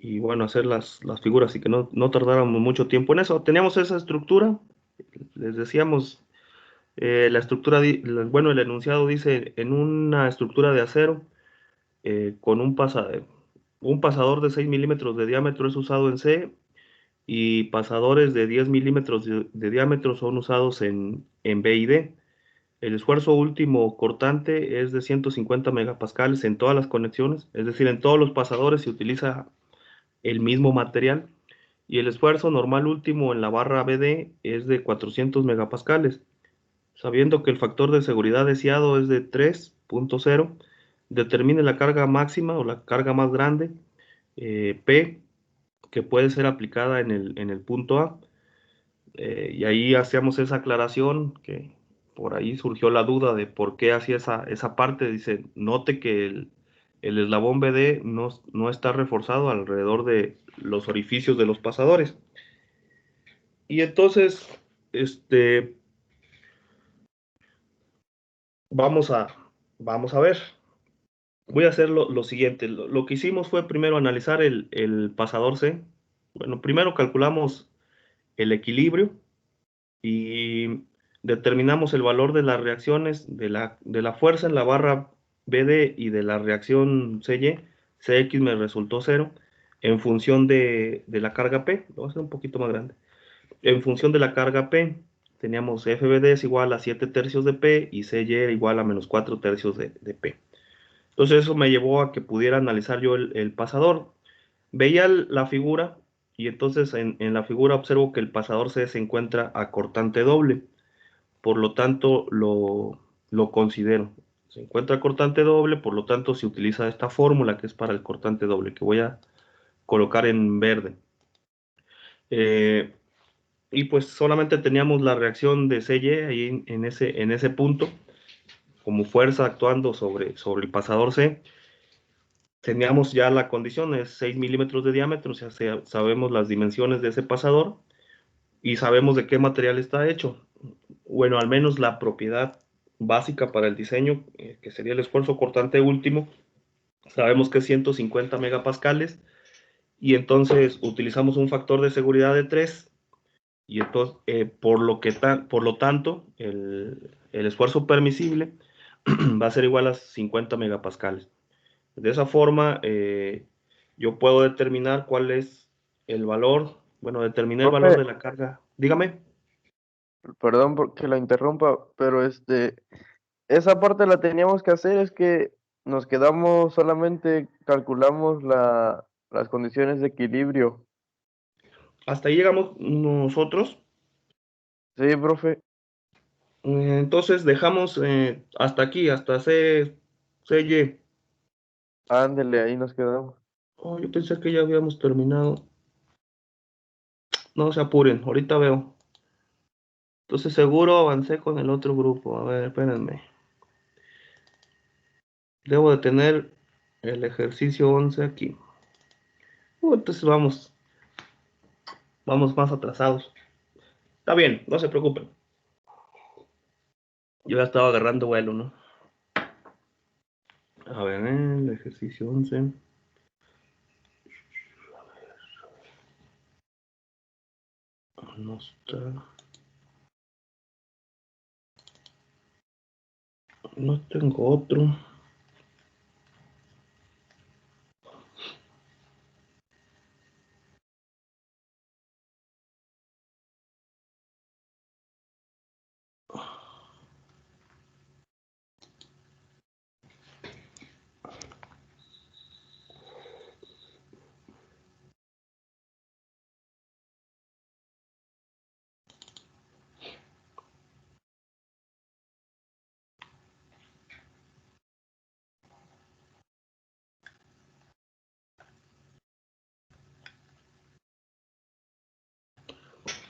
y bueno, hacer las figuras y que no tardáramos mucho tiempo en eso. Teníamos esa estructura, les decíamos, la estructura, bueno, el enunciado dice en una estructura de acero con un pasador de 6 milímetros de diámetro es usado en C y pasadores de 10 milímetros de diámetro son usados en B y D. El esfuerzo último cortante es de 150 megapascales en todas las conexiones, es decir, en todos los pasadores se utiliza el mismo material. Y el esfuerzo normal último en la barra BD es de 400 megapascales. Sabiendo que el factor de seguridad deseado es de 3.0, determine la carga máxima o la carga más grande, P, que puede ser aplicada en el punto A. Y ahí hacíamos esa aclaración que por ahí surgió la duda de por qué hacía esa parte. Dice, note que el eslabón BD no está reforzado alrededor de los orificios de los pasadores. Y entonces, este, vamos a, vamos a ver. Voy a hacer lo siguiente. Lo que hicimos fue primero analizar el pasador C. Bueno, primero calculamos el equilibrio y determinamos el valor de las reacciones de la fuerza en la barra BD y de la reacción CY. CX me resultó cero en función de la carga P. Lo voy a hacer un poquito más grande. En función de la carga P, teníamos FBD es igual a 7 tercios de P y CY era igual a menos 4 tercios de P. Entonces eso me llevó a que pudiera analizar yo el pasador. Veía la figura y entonces en la figura observo que el pasador C se encuentra a cortante doble. Por lo tanto lo considero. Se encuentra cortante doble, por lo tanto se utiliza esta fórmula que es para el cortante doble, que voy a colocar en verde. Eh, y pues solamente teníamos la reacción de CY ahí en ese punto, como fuerza actuando sobre el pasador C. Teníamos ya la condición, es 6 milímetros de diámetro, o sea, sabemos las dimensiones de ese pasador y sabemos de qué material está hecho. Bueno, al menos la propiedad básica para el diseño, que sería el esfuerzo cortante último, sabemos que es 150 megapascales y entonces utilizamos un factor de seguridad de 3 y entonces, por lo tanto, el esfuerzo permisible va a ser igual a 50 megapascales. De esa forma, yo puedo determinar cuál es el valor, bueno, determiné el valor Profe, de la carga. Dígame. perdón porque la interrumpa, pero esa parte la teníamos que hacer, es que nos quedamos solamente calculamos las condiciones de equilibrio. Hasta ahí llegamos nosotros. Sí, profe, Entonces dejamos hasta aquí, hasta CY. ándele, ahí nos quedamos. Oh, yo pensé que ya habíamos terminado. No se apuren, ahorita veo. Entonces seguro avancé con el otro grupo. A ver, espérenme. Debo de tener el ejercicio 11 aquí. Entonces vamos más atrasados. Está bien, no se preocupen. Yo ya estaba agarrando vuelo, ¿no? A ver, el ejercicio 11. No está. No tengo otro.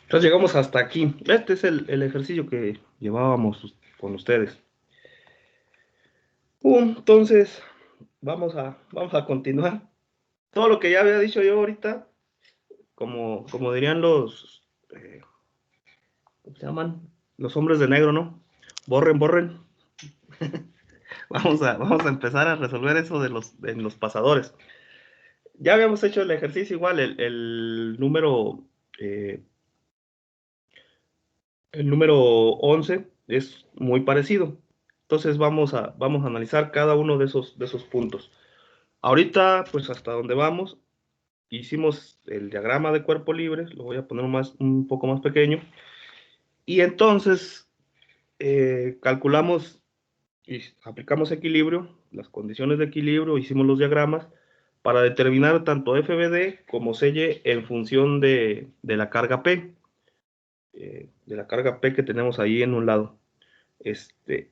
Entonces llegamos hasta aquí. Este es el ejercicio que llevábamos con ustedes. Entonces, vamos a continuar. Todo lo que ya había dicho yo ahorita, como dirían ¿cómo se llaman? Los hombres de negro, ¿no? Borren, borren. Vamos a empezar a resolver eso de los pasadores. Ya habíamos hecho el ejercicio igual, eh, el número 11 es muy parecido. Entonces vamos a analizar cada uno de esos puntos. Ahorita, pues hasta donde vamos, hicimos el diagrama de cuerpo libre, lo voy a poner un poco más pequeño, y entonces calculamos y aplicamos equilibrio, las condiciones de equilibrio, hicimos los diagramas para determinar tanto FBD como CY en función de la carga P, de la carga P que tenemos ahí en un lado. Este,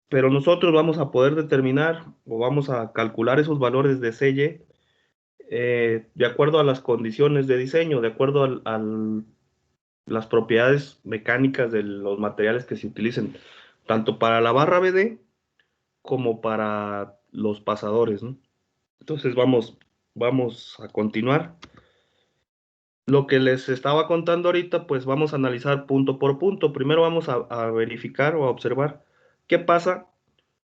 pero nosotros vamos a poder determinar o vamos a calcular esos valores de CY de acuerdo a las condiciones de diseño, de acuerdo las propiedades mecánicas de los materiales que se utilicen, tanto para la barra BD como para los pasadores, ¿no? Entonces vamos a continuar. Lo que les estaba contando ahorita, pues vamos a analizar punto por punto. Primero vamos a verificar o a observar qué pasa,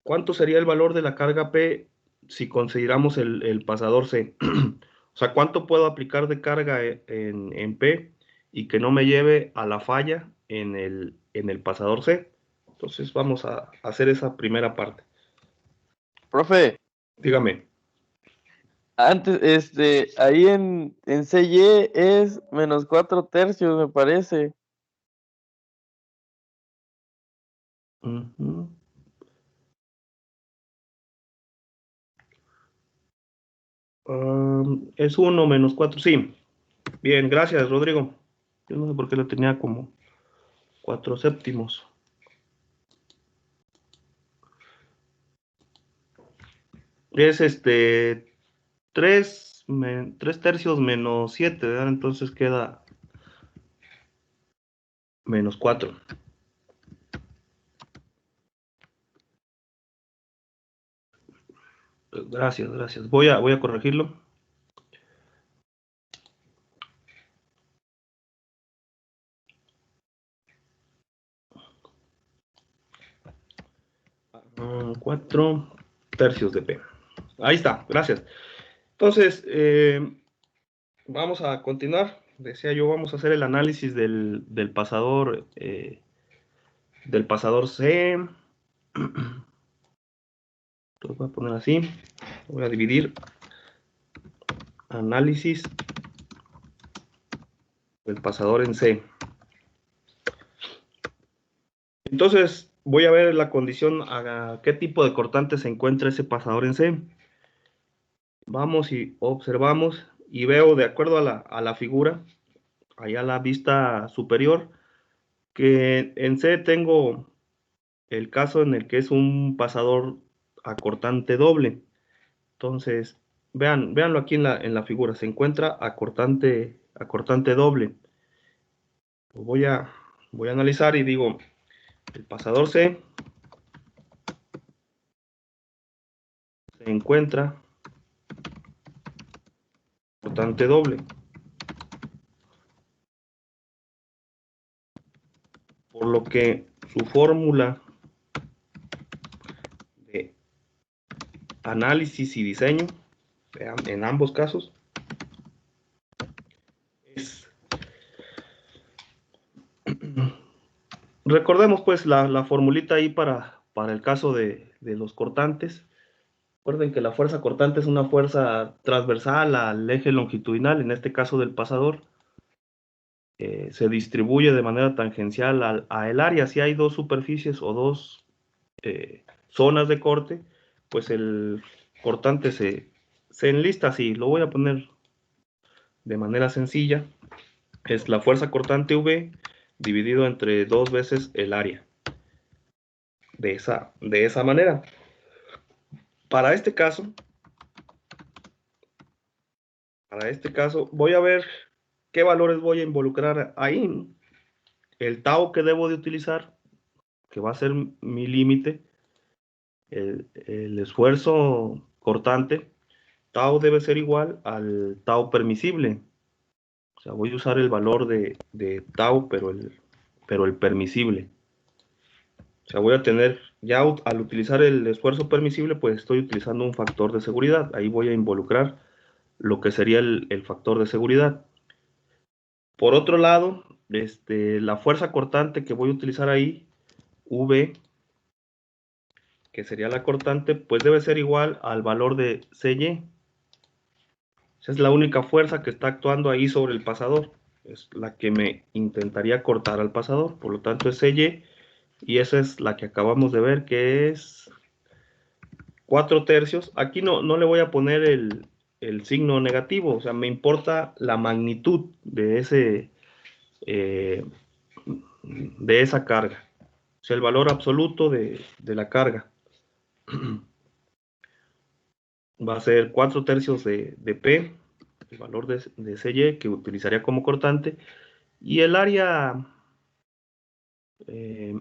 cuánto sería el valor de la carga P si consideramos el pasador C. O sea, cuánto puedo aplicar de carga en P y que no me lleve a la falla en el pasador C. Entonces vamos a hacer esa primera parte. Profe, Dígame. antes, ahí en CY es -4 tercios, me parece. Ujú. Es 1 - 4, sí. Bien, gracias, Rodrigo. Yo no sé por qué lo tenía como 4 séptimos. Es 3 tercios menos 7, ¿verdad? Entonces queda -4. Gracias, gracias. Voy a corregirlo. Ah, 4 tercios de P. Ahí está, gracias. Entonces, vamos a continuar. Decía yo, vamos a hacer el análisis del pasador C. Lo voy a poner así. Voy a dividir análisis del pasador en C. Entonces, voy a ver la condición, a qué tipo de cortante se encuentra ese pasador en C. Vamos y observamos y veo, de acuerdo a la figura, allá a la vista superior, que en C tengo el caso en el que es un pasador a cortante doble. Entonces, véanlo aquí en la figura, se encuentra a cortante doble. Lo voy a analizar y digo, el pasador C se encuentra cortante doble, por lo que su fórmula de análisis y diseño, vean, en ambos casos, es, recordemos pues la formulita ahí para el caso de los cortantes. Recuerden que la fuerza cortante es una fuerza transversal al eje longitudinal, en este caso del pasador. Se distribuye de manera tangencial a el área. Si hay dos superficies o dos zonas de corte, pues el cortante se enlista así. Lo voy a poner de manera sencilla. Es la fuerza cortante V dividido entre 2 veces el área. De esa manera. Para este caso, voy a ver qué valores voy a involucrar ahí. El tau que debo de utilizar, que va a ser mi límite, el esfuerzo cortante, tau debe ser igual al tau permisible. O sea, voy a usar el valor de tau, pero el permisible. O sea, voy a tener, ya al utilizar el esfuerzo permisible, pues estoy utilizando un factor de seguridad. Ahí voy a involucrar lo que sería el factor de seguridad. Por otro lado, la fuerza cortante que voy a utilizar ahí, V, que sería la cortante, pues debe ser igual al valor de CY. Esa es la única fuerza que está actuando ahí sobre el pasador. Es la que me intentaría cortar al pasador. Por lo tanto es CY. Y esa es la que acabamos de ver, que es 4 tercios. Aquí no le voy a poner el signo negativo. O sea, me importa la magnitud eh, de esa carga. O sea, el valor absoluto de la carga. Va a ser 4 tercios de P, el valor de CY que utilizaría como cortante. Y eh,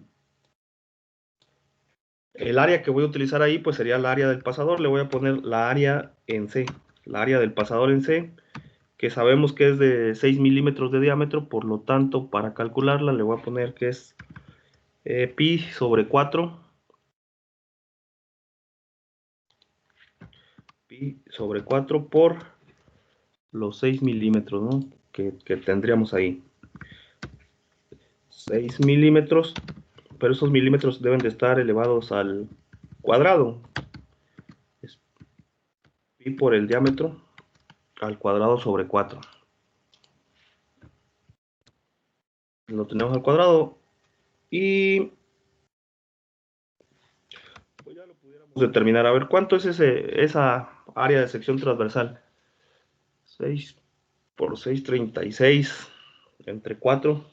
el área que voy a utilizar ahí, pues sería el área del pasador. Le voy a poner la área en C, la área del pasador en C, que sabemos que es de 6 milímetros de diámetro. Por lo tanto, para calcularla, le voy a poner que es pi sobre 4. Pi sobre 4 por los 6 milímetros, ¿no? que tendríamos ahí. 6 milímetros, pero esos milímetros deben de estar elevados al cuadrado. Es pi por el diámetro al cuadrado sobre 4. Lo tenemos al cuadrado y pues ya lo pudiéramos determinar. A ver, ¿cuánto es esa área de sección transversal? 6 por 6, 36 entre 4.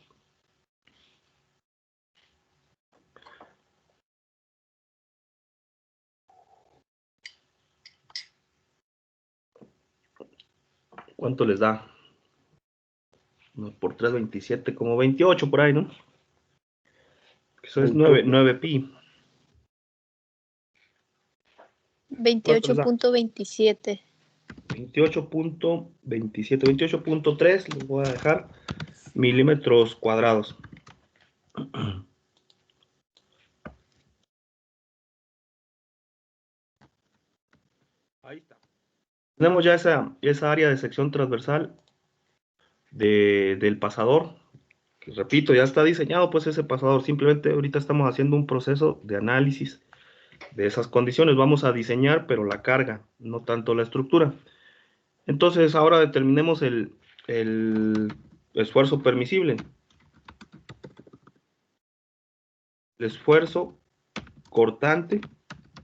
¿Cuánto les da? Por 3, 27, como 28 por ahí, ¿no? Eso es 28. 9 pi. ¿Cuánto les da? 28.27. 28.27, 28.3 les voy a dejar milímetros cuadrados. Ahí está. Tenemos ya esa área de sección transversal del pasador. Que repito, ya está diseñado pues ese pasador. Simplemente ahorita estamos haciendo un proceso de análisis de esas condiciones. Vamos a diseñar, pero la carga, no tanto la estructura. Entonces ahora determinemos el esfuerzo permisible. El esfuerzo cortante,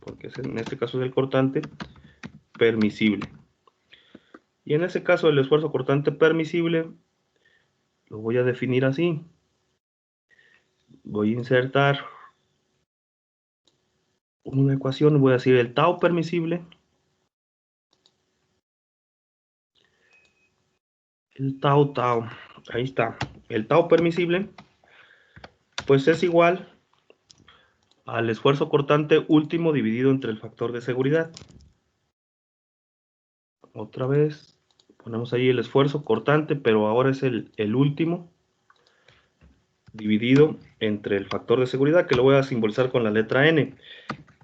porque en este caso es el cortante, permisible. Y en ese caso el esfuerzo cortante permisible lo voy a definir así. Voy a insertar una ecuación, voy a decir el tau permisible. El tau, ahí está. El tau permisible, pues es igual al esfuerzo cortante último dividido entre el factor de seguridad. Otra vez, ponemos ahí el esfuerzo cortante, pero ahora es el último dividido entre el factor de seguridad, que lo voy a simbolizar con la letra N.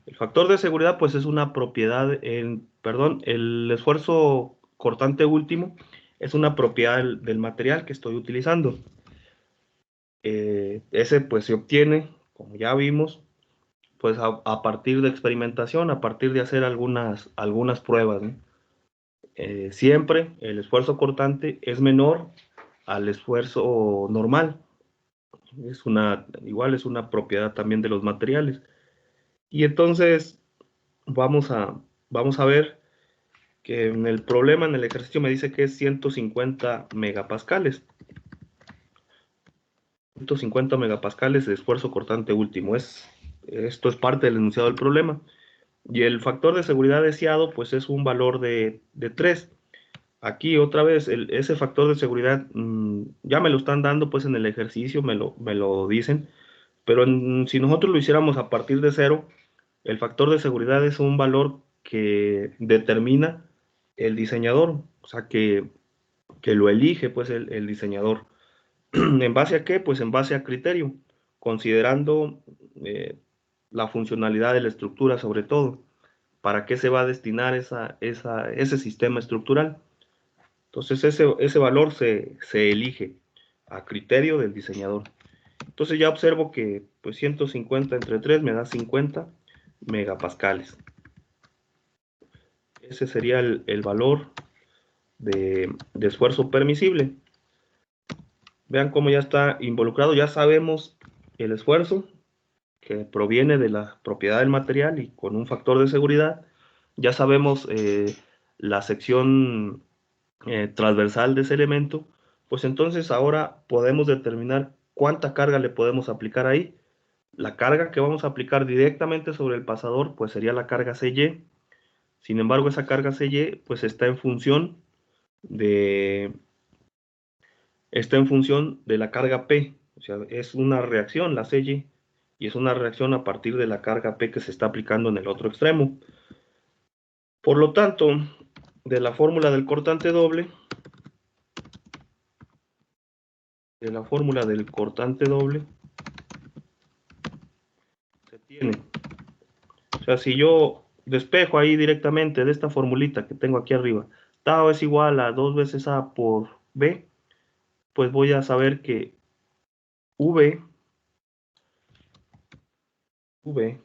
El factor de seguridad, pues es una propiedad, perdón, el esfuerzo cortante último es una propiedad del material que estoy utilizando. Ese pues se obtiene, como ya vimos, pues a partir de experimentación, a partir de hacer algunas pruebas, ¿no? Siempre el esfuerzo cortante es menor al esfuerzo normal. Igual es una propiedad también de los materiales. Y entonces vamos a ver que en el problema, en el ejercicio me dice que es 150 megapascales. 150 megapascales de esfuerzo cortante último. Esto es parte del enunciado del problema. Y el factor de seguridad deseado, pues es un valor de 3. Aquí otra vez, ese factor de seguridad ya me lo están dando pues en el ejercicio, me lo dicen. Pero si nosotros lo hiciéramos a partir de 0, el factor de seguridad es un valor que determina el diseñador, o sea, que lo elige pues el diseñador. ¿En base a qué? Pues en base a criterio, considerando la funcionalidad de la estructura sobre todo, para qué se va a destinar ese sistema estructural. Entonces ese valor se elige a criterio del diseñador. Entonces ya observo que pues 150 entre 3 me da 50 megapascales. Ese sería el valor de esfuerzo permisible. Vean cómo ya está involucrado, ya sabemos el esfuerzo que proviene de la propiedad del material y con un factor de seguridad. Ya sabemos la sección transversal de ese elemento, pues entonces ahora podemos determinar cuánta carga le podemos aplicar ahí. La carga que vamos a aplicar directamente sobre el pasador, pues sería la carga CY. Sin embargo, esa carga CY, pues de, está en función de la carga P. O sea, es una reacción, la CY, y es una reacción a partir de la carga P que se está aplicando en el otro extremo. Por lo tanto, de la fórmula del cortante doble, se tiene. O sea, si yo despejo ahí directamente de esta formulita que tengo aquí arriba, tau es igual a 2 veces A por B, pues voy a saber que V, V,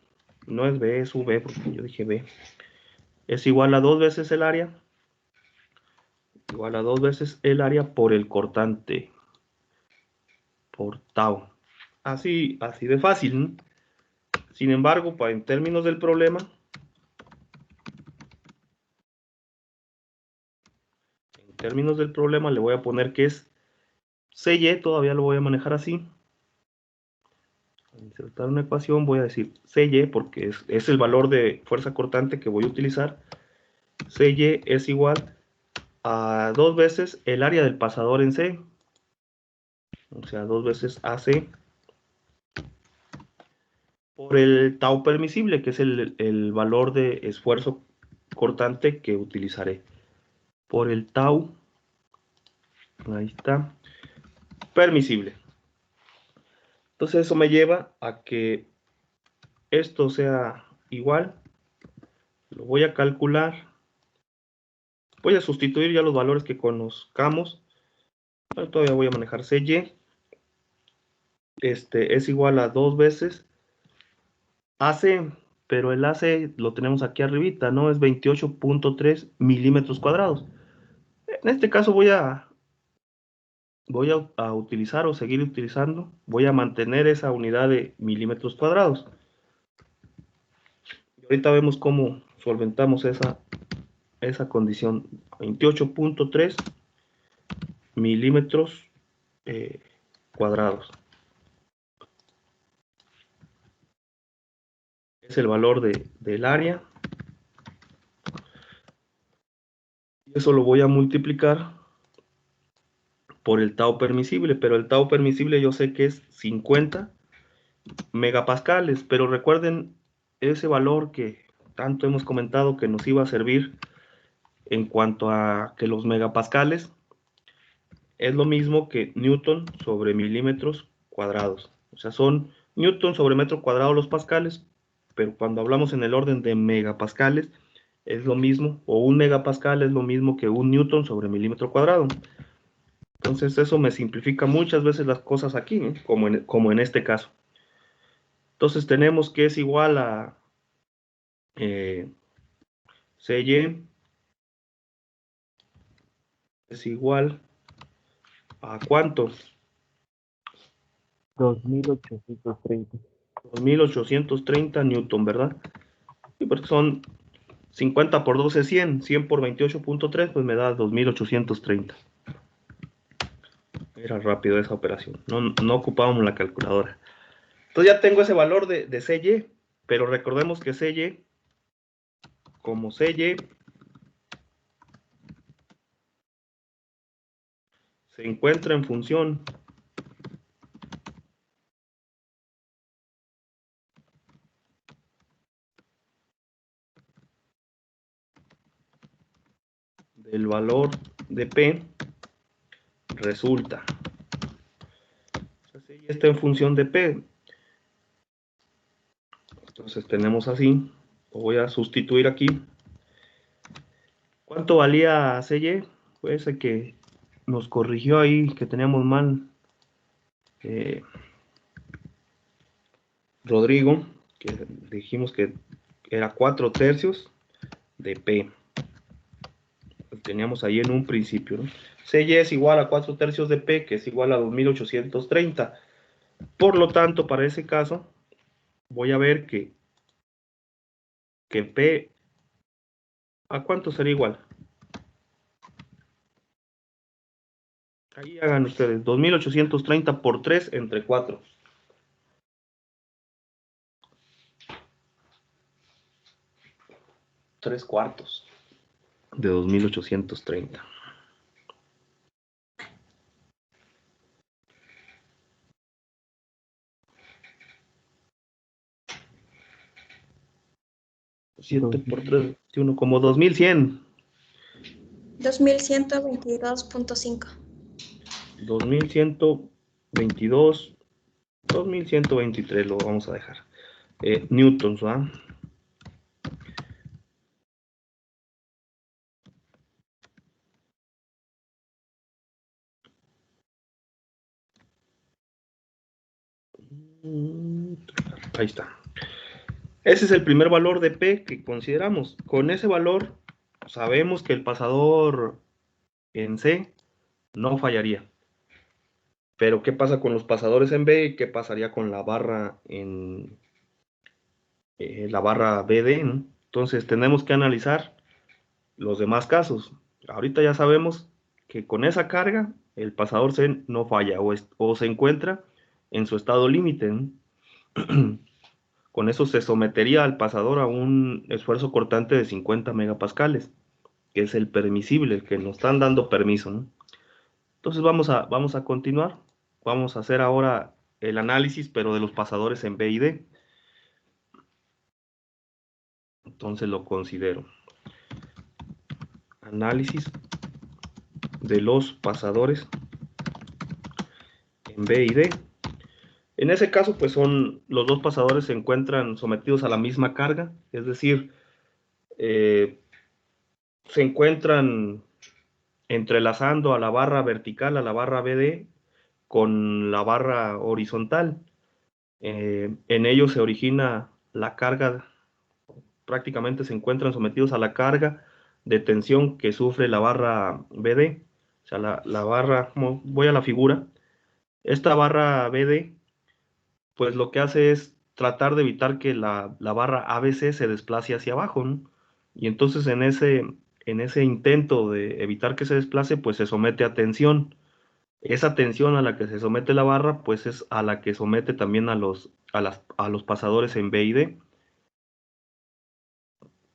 no es B, es V, porque yo dije B, es igual a 2 veces el área, por el cortante, por tau. Así de fácil, ¿no? Sin embargo, en términos del problema, le voy a poner que es CY, todavía lo voy a manejar así. Insertar una ecuación, voy a decir CY porque es el valor de fuerza cortante que voy a utilizar. CY es igual a 2 veces el área del pasador en C, o sea, 2 veces AC, por el tau permisible, que es el valor de esfuerzo cortante que utilizaré. Por el tau, ahí está, permisible. Entonces eso me lleva a que esto sea igual, lo voy a calcular, voy a sustituir ya los valores que conozcamos. Bueno, todavía voy a manejar CY, es igual a 2 veces AC, pero el AC lo tenemos aquí arribita, ¿no? Es 28.3 milímetros cuadrados. En este caso voy a utilizar o seguir utilizando, voy a mantener esa unidad de milímetros cuadrados. Y ahorita vemos cómo solventamos esa condición. 28.3 milímetros cuadrados. Es el valor del área. Y eso lo voy a multiplicar por el tau permisible, pero el tau permisible yo sé que es 50 megapascales, pero recuerden ese valor que tanto hemos comentado que nos iba a servir en cuanto a que los megapascales es lo mismo que newton sobre milímetros cuadrados. O sea, son newton sobre metro cuadrado los pascales, pero cuando hablamos en el orden de megapascales es lo mismo, o un megapascal es lo mismo que un newton sobre milímetro cuadrado. Entonces eso me simplifica muchas veces las cosas aquí, ¿eh? como en este caso. Entonces tenemos que es igual a CY es igual a ¿cuánto? 2830. 2830 newton, ¿verdad? Sí, porque son 50 por 12 es 100, 100 por 28.3, pues me da 2830. Era rápido esa operación, no ocupábamos la calculadora. Entonces ya tengo ese valor de CY, pero recordemos que CY, como CY, se encuentra en función del valor de P, resulta. O sea, CY está en función de P. Entonces tenemos así, lo voy a sustituir aquí. ¿Cuánto valía CY? fue ese que nos corrigió ahí, que teníamos mal, Rodrigo, que dijimos que era 4/3 de P. Teníamos ahí en un principio, ¿no? CY es igual a 4/3 de P, que es igual a 2830. Por lo tanto, para ese caso, voy a ver que P, ¿a cuánto sería igual? Ahí hagan ustedes, 2830 por 3 entre 4. 3/4 de 2830. 7 por 3, 21, como 2100. 2122.5. 2122, 2123 lo vamos a dejar. Newtons, ¿va? Ahí está. Ese es el primer valor de P que consideramos. Con ese valor sabemos que el pasador en C no fallaría. Pero ¿qué pasa con los pasadores en B y qué pasaría con la barra en la barra BD, ¿no? Entonces tenemos que analizar los demás casos. Ahorita ya sabemos que con esa carga el pasador C no falla o se encuentra en su estado límite, ¿no? Con eso se sometería al pasador a un esfuerzo cortante de 50 megapascales, que es el permisible, el que nos están dando permiso, ¿no? Entonces vamos a continuar. Vamos a hacer ahora el análisis, pero de los pasadores en B y D. Entonces lo considero. Análisis de los pasadores en B y D. En ese caso, pues los dos pasadores se encuentran sometidos a la misma carga, es decir, se encuentran entrelazando a la barra vertical, a la barra BD, con la barra horizontal. En ellos se origina la carga, prácticamente se encuentran sometidos a la carga de tensión que sufre la barra BD. O sea, la barra, voy a la figura, esta barra BD, pues lo que hace es tratar de evitar que la barra ABC se desplace hacia abajo, ¿no? Y entonces en ese intento de evitar que se desplace, pues se somete a tensión. Esa tensión a la que se somete la barra, pues es a la que somete también a los pasadores en B y D.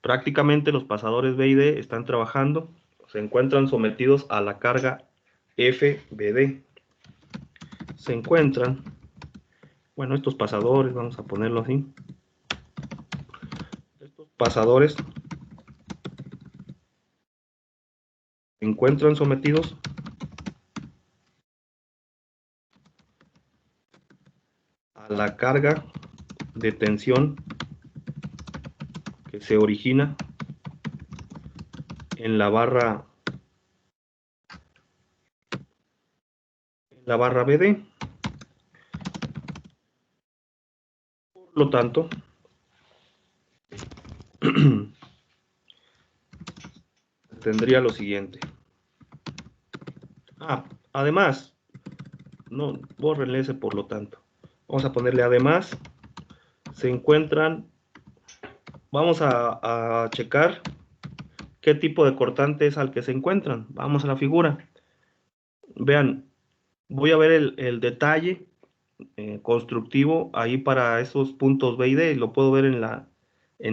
Prácticamente los pasadores B y D están trabajando, se encuentran sometidos a la carga FBD. Se encuentran, bueno, estos pasadores, vamos a ponerlo así. Estos pasadores se encuentran sometidos a la carga de tensión que se origina en la barra BD. Por lo tanto, tendría lo siguiente. Además, no, bórrenle ese por lo tanto. Vamos a ponerle además, se encuentran, vamos a checar qué tipo de cortante es al que se encuentran. Vamos a la figura. Vean, voy a ver el detalle constructivo ahí para esos puntos B y D. Lo puedo ver en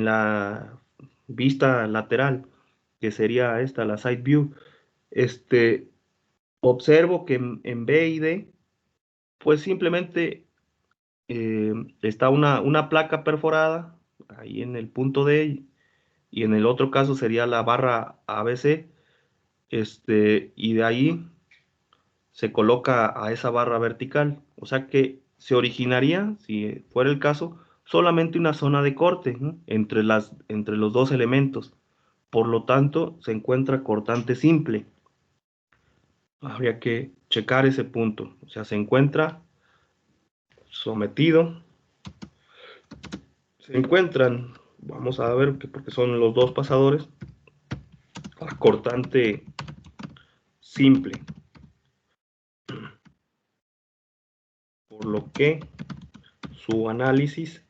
la vista lateral, que sería esta, la side view. Observo que en B y D, pues simplemente está una placa perforada ahí en el punto D y en el otro caso sería la barra ABC, y de ahí se coloca a esa barra vertical. O sea que se originaría, si fuera el caso, solamente una zona de corte, ¿no? entre los dos elementos. Por lo tanto, se encuentra cortante simple. habría que checar ese punto. O sea, se encuentra sometido. Se encuentran, vamos a ver, porque son los dos pasadores, a cortante simple. Por lo que su análisis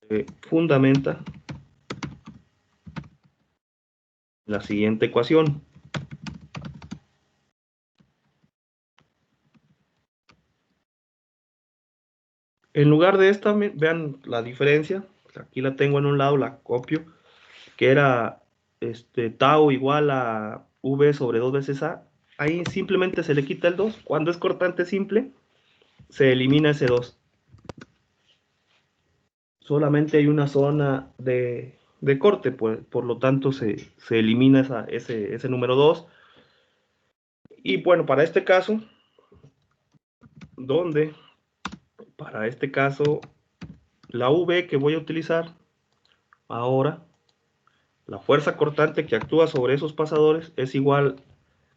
se fundamenta en la siguiente ecuación. En lugar de esta, vean la diferencia. Aquí la tengo en un lado, la copio, que era tau igual a v sobre 2 veces a. Ahí simplemente se le quita el 2. Cuando es cortante simple, se elimina ese 2. Solamente hay una zona de corte, pues, por lo tanto se elimina ese número 2. Y bueno, para este caso, donde para este caso la V que voy a utilizar ahora, la fuerza cortante que actúa sobre esos pasadores es igual,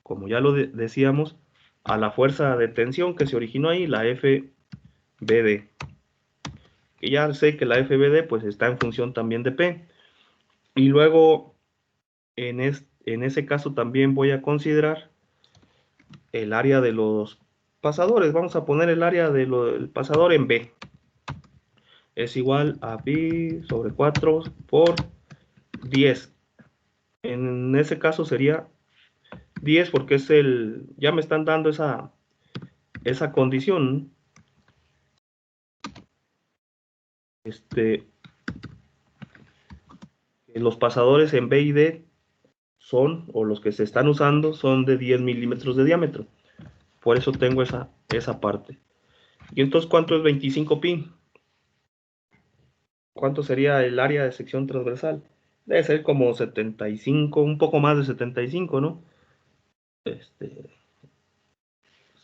como ya lo decíamos, a la fuerza de tensión que se originó ahí, la FBD. Que ya sé que la FBD pues está en función también de P. Y luego, en ese caso también voy a considerar el área de los pasadores. Vamos a poner el área del pasador en B. Es igual a pi sobre 4 por 10. En ese caso sería 10 porque ya me están dando esa condición. Los pasadores en B y D son, o los que se están usando, son de 10 milímetros de diámetro. Por eso tengo esa parte. Y entonces, ¿cuánto es 25 pi? ¿Cuánto sería el área de sección transversal? Debe ser como 75, un poco más de 75, ¿no?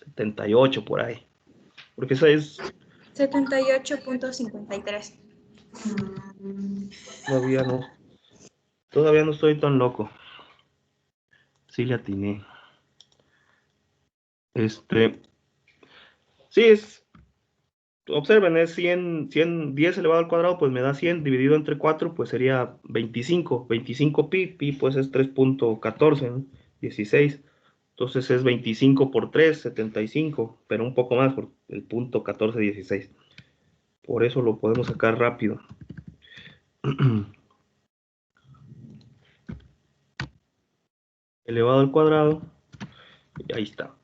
78 por ahí. Porque esa es... 78.53. Todavía no estoy tan loco. Sí le atiné. Sí, observen, es 10 elevado al cuadrado, pues me da 100, dividido entre 4, pues sería 25 pi, pues es 3.14, ¿no? 16, entonces es 25 por 3, 75, pero un poco más por el punto 14, 16. Por eso lo podemos sacar rápido. Elevado al cuadrado, y ahí está.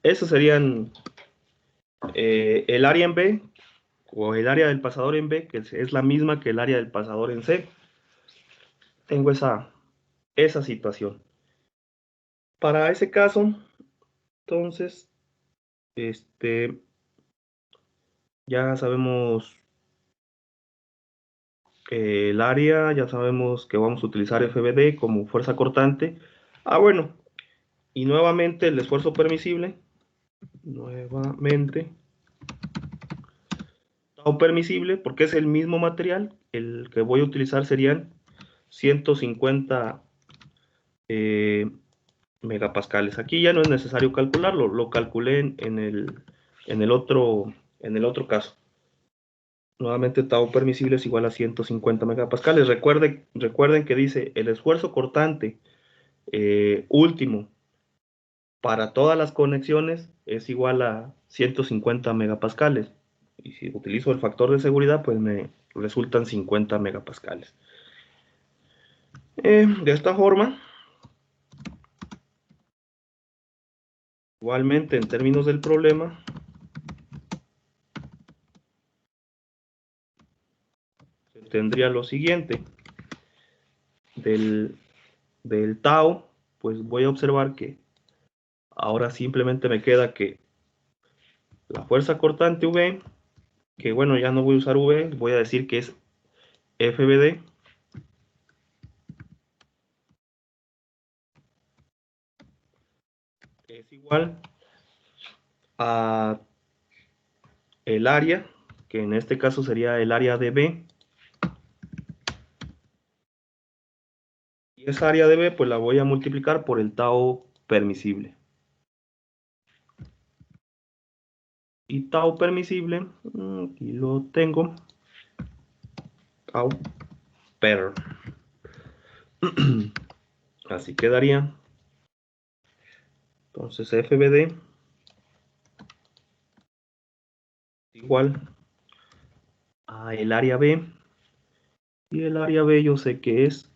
Esos serían el área en B, o el área del pasador en B, que es la misma que el área del pasador en C. Tengo esa situación. Para ese caso, entonces, ya sabemos el área, ya sabemos que vamos a utilizar FBD como fuerza cortante. Bueno, y nuevamente el esfuerzo permisible, tau permisible, porque es el mismo material, el que voy a utilizar serían 150 megapascales. Aquí ya no es necesario calcularlo, lo calculé en el otro caso. Nuevamente, tau permisible es igual a 150 megapascales. Recuerden que dice el esfuerzo cortante último para todas las conexiones es igual a 150 megapascales. Y si utilizo el factor de seguridad, pues me resultan 50 megapascales. De esta forma, igualmente en términos del problema, se tendría lo siguiente. Del tau, pues voy a observar que ahora simplemente me queda que la fuerza cortante V, que bueno, ya no voy a usar V, voy a decir que es FBD, que es igual a el área, que en este caso sería el área de B, esa área de B, pues la voy a multiplicar por el tau permisible. Y tau permisible, aquí lo tengo, tau per. Así quedaría. Entonces FBD igual a el área B. Y el área B yo sé que es,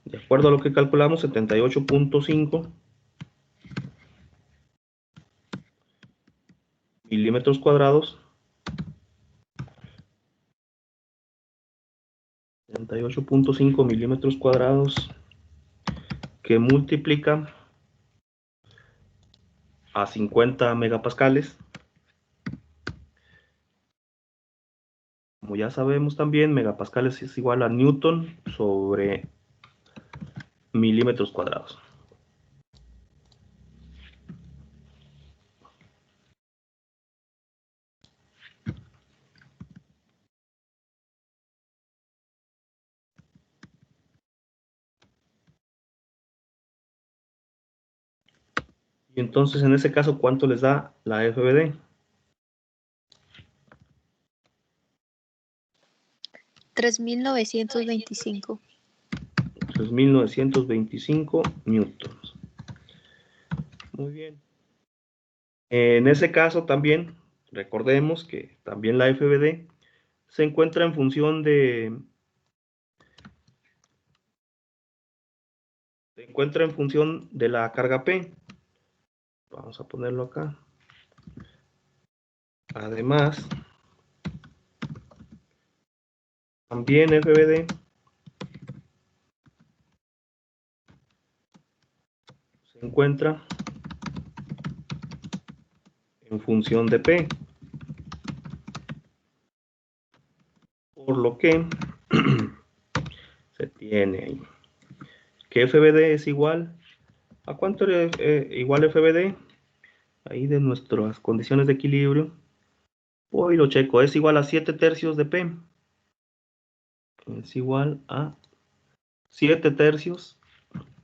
de acuerdo a lo que calculamos, 78.5 milímetros cuadrados. 78.5 milímetros cuadrados que multiplica a 50 megapascales. Como ya sabemos también, megapascales es igual a newton sobre milímetros cuadrados. Y entonces en ese caso, ¿cuánto les da la FBD? 3.925. 3.925 newtons. Muy bien. En ese caso también, recordemos que también la FBD se encuentra en función de la carga P. Vamos a ponerlo acá. Además, también FBD se encuentra en función de P. Por lo que se tiene ahí que FBD es igual a ¿cuánto es igual FBD? Ahí de nuestras condiciones de equilibrio. Hoy lo checo, es igual a 7 tercios de P. Es igual a 7 tercios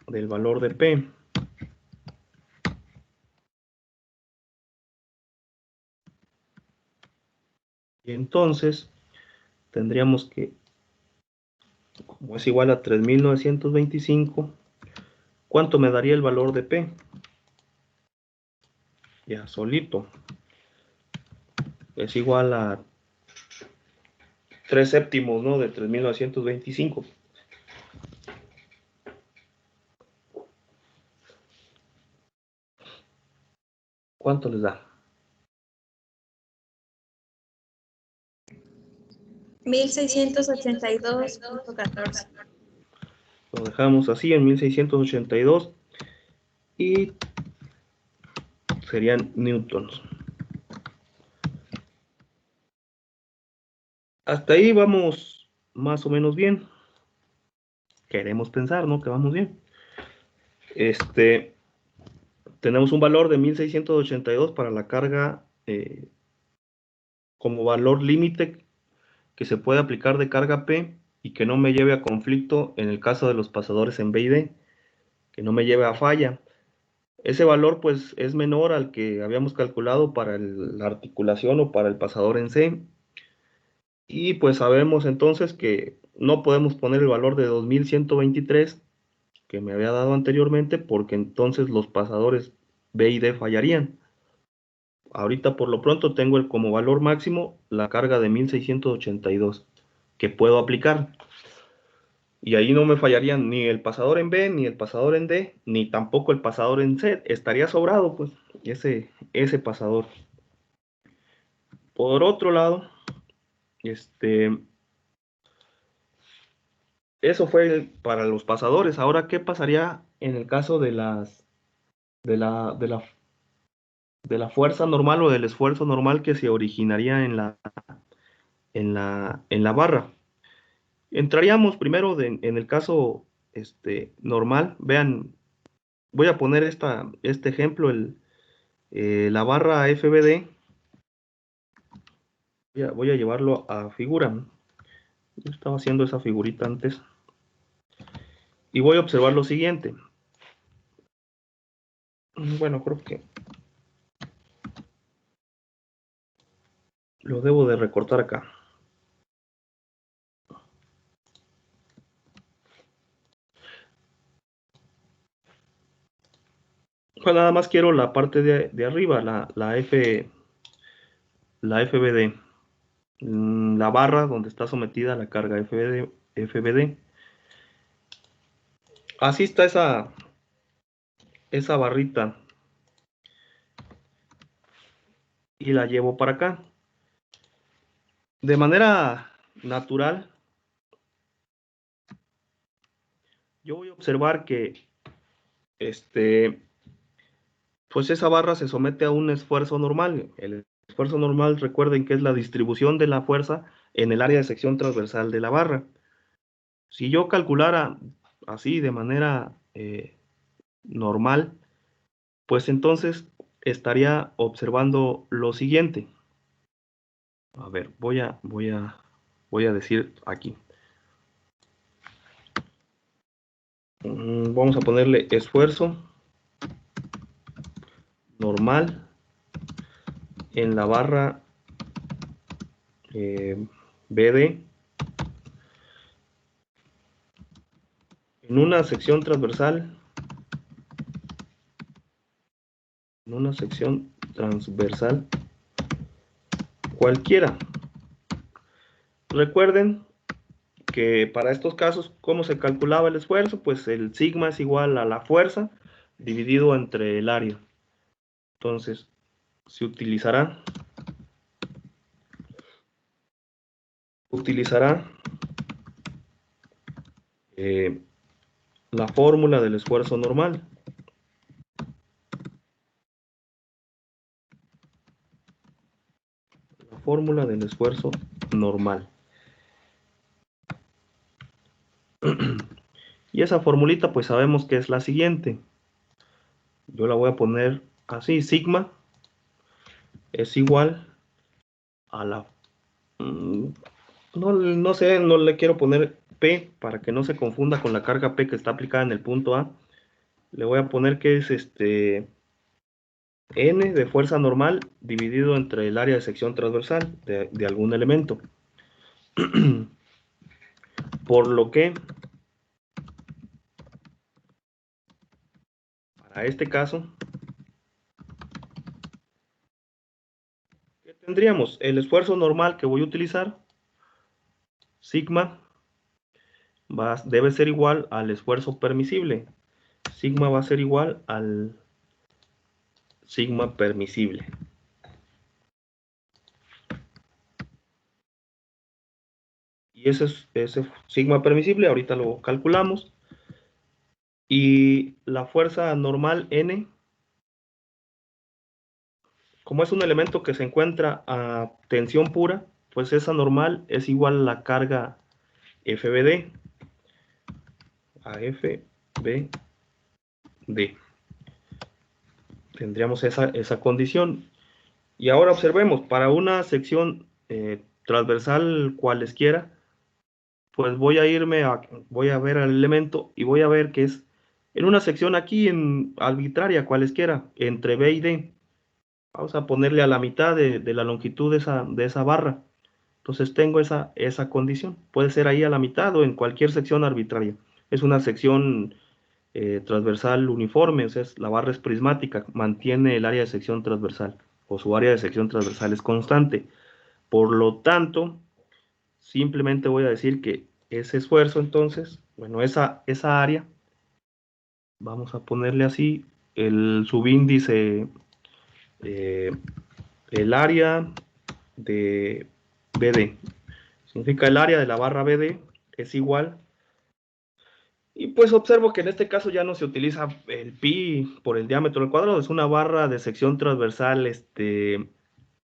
del valor de P. Y entonces tendríamos que, como es igual a 3.925, ¿cuánto me daría el valor de P? Ya solito. Es igual a 3 séptimos, ¿no? De 3.925. ¿Cuánto les da? 1682.14. Lo dejamos así en 1682 y serían newtons. Hasta ahí vamos más o menos bien. Queremos pensar, ¿no? Que vamos bien. Tenemos un valor de 1682 para la carga como valor límite que se puede aplicar de carga P y que no me lleve a conflicto en el caso de los pasadores en B y D, que no me lleve a falla. Ese valor pues es menor al que habíamos calculado para la articulación o para el pasador en C. Y pues sabemos entonces que no podemos poner el valor de 2123 que me había dado anteriormente porque entonces los pasadores B y D fallarían. Ahorita por lo pronto tengo como valor máximo la carga de 1682 que puedo aplicar. Y ahí no me fallarían ni el pasador en B, ni el pasador en D, ni tampoco el pasador en C. Estaría sobrado, pues, ese pasador. Por otro lado, eso fue para los pasadores. Ahora, ¿qué pasaría en el caso de la fuerza normal o del esfuerzo normal que se originaría en la barra? Entraríamos primero en el caso normal. Vean, voy a poner este ejemplo, la barra FBD. Voy a llevarlo a figura. Yo estaba haciendo esa figurita antes. Y voy a observar lo siguiente. Bueno, creo que lo debo de recortar acá. Pues nada más quiero la parte de arriba, la FBD, la barra donde está sometida la carga FBD. Así está esa barrita. Y la llevo para acá. De manera natural, yo voy a observar que pues esa barra se somete a un esfuerzo normal. El esfuerzo normal, recuerden que es la distribución de la fuerza en el área de sección transversal de la barra. Si yo calculara así de manera normal, pues entonces estaría observando lo siguiente. A ver, voy a decir aquí. Vamos a ponerle esfuerzo normal en la barra BD en una sección transversal cualquiera. Recuerden que para estos casos, ¿cómo se calculaba el esfuerzo? Pues el sigma es igual a la fuerza dividido entre el área. Entonces, se utilizará la fórmula del esfuerzo normal. La fórmula del esfuerzo normal. Y esa formulita pues sabemos que es la siguiente. Yo la voy a poner así, sigma es igual a la... no sé, no le quiero poner P para que no se confunda con la carga P que está aplicada en el punto A. Le voy a poner que es N de fuerza normal dividido entre el área de sección transversal de algún elemento. Por lo que, para este caso, ¿qué tendríamos? El esfuerzo normal que voy a utilizar, sigma, debe ser igual al esfuerzo permisible. Sigma va a ser igual al sigma permisible. Y ese sigma permisible, ahorita lo calculamos. Y la fuerza normal N, como es un elemento que se encuentra a tensión pura, pues esa normal es igual a la carga FBD. A FBD. Tendríamos esa condición. Y ahora observemos, para una sección transversal cualesquiera, pues voy a ver al elemento y voy a ver que es en una sección aquí en arbitraria cualesquiera, entre B y D. Vamos a ponerle a la mitad de la longitud de esa barra. Entonces tengo esa condición. Puede ser ahí a la mitad o en cualquier sección arbitraria. Es una sección transversal uniforme, o sea, la barra es prismática, mantiene el área de sección transversal o su área de sección transversal es constante. Por lo tanto, simplemente voy a decir que ese esfuerzo, entonces, bueno, esa área, vamos a ponerle así, el subíndice, el área de BD, significa el área de la barra BD es igual, y pues observo que en este caso ya no se utiliza el pi por el diámetro del cuadrado, es una barra de sección transversal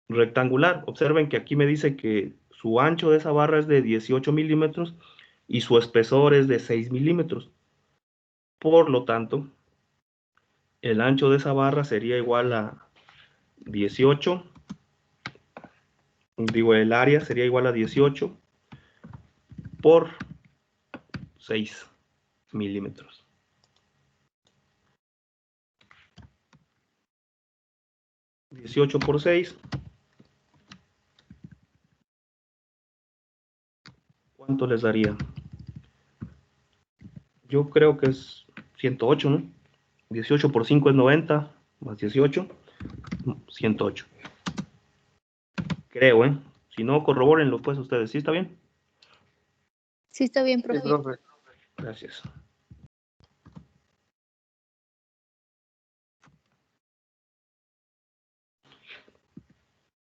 rectangular. Observen que aquí me dice que su ancho de esa barra es de 18 milímetros y su espesor es de 6 milímetros. Por lo tanto, el ancho de esa barra sería igual a 18, digo, el área sería igual a 18 por 6 milímetros. ¿18 por 6? ¿Cuánto les daría? Yo creo que es 108, ¿no? 18 por 5 es 90, más 18, 108. Creo, ¿eh? Si no, corrobórenlo pues ustedes. ¿Sí está bien? Sí, está bien, Sí, profe. profe. Gracias.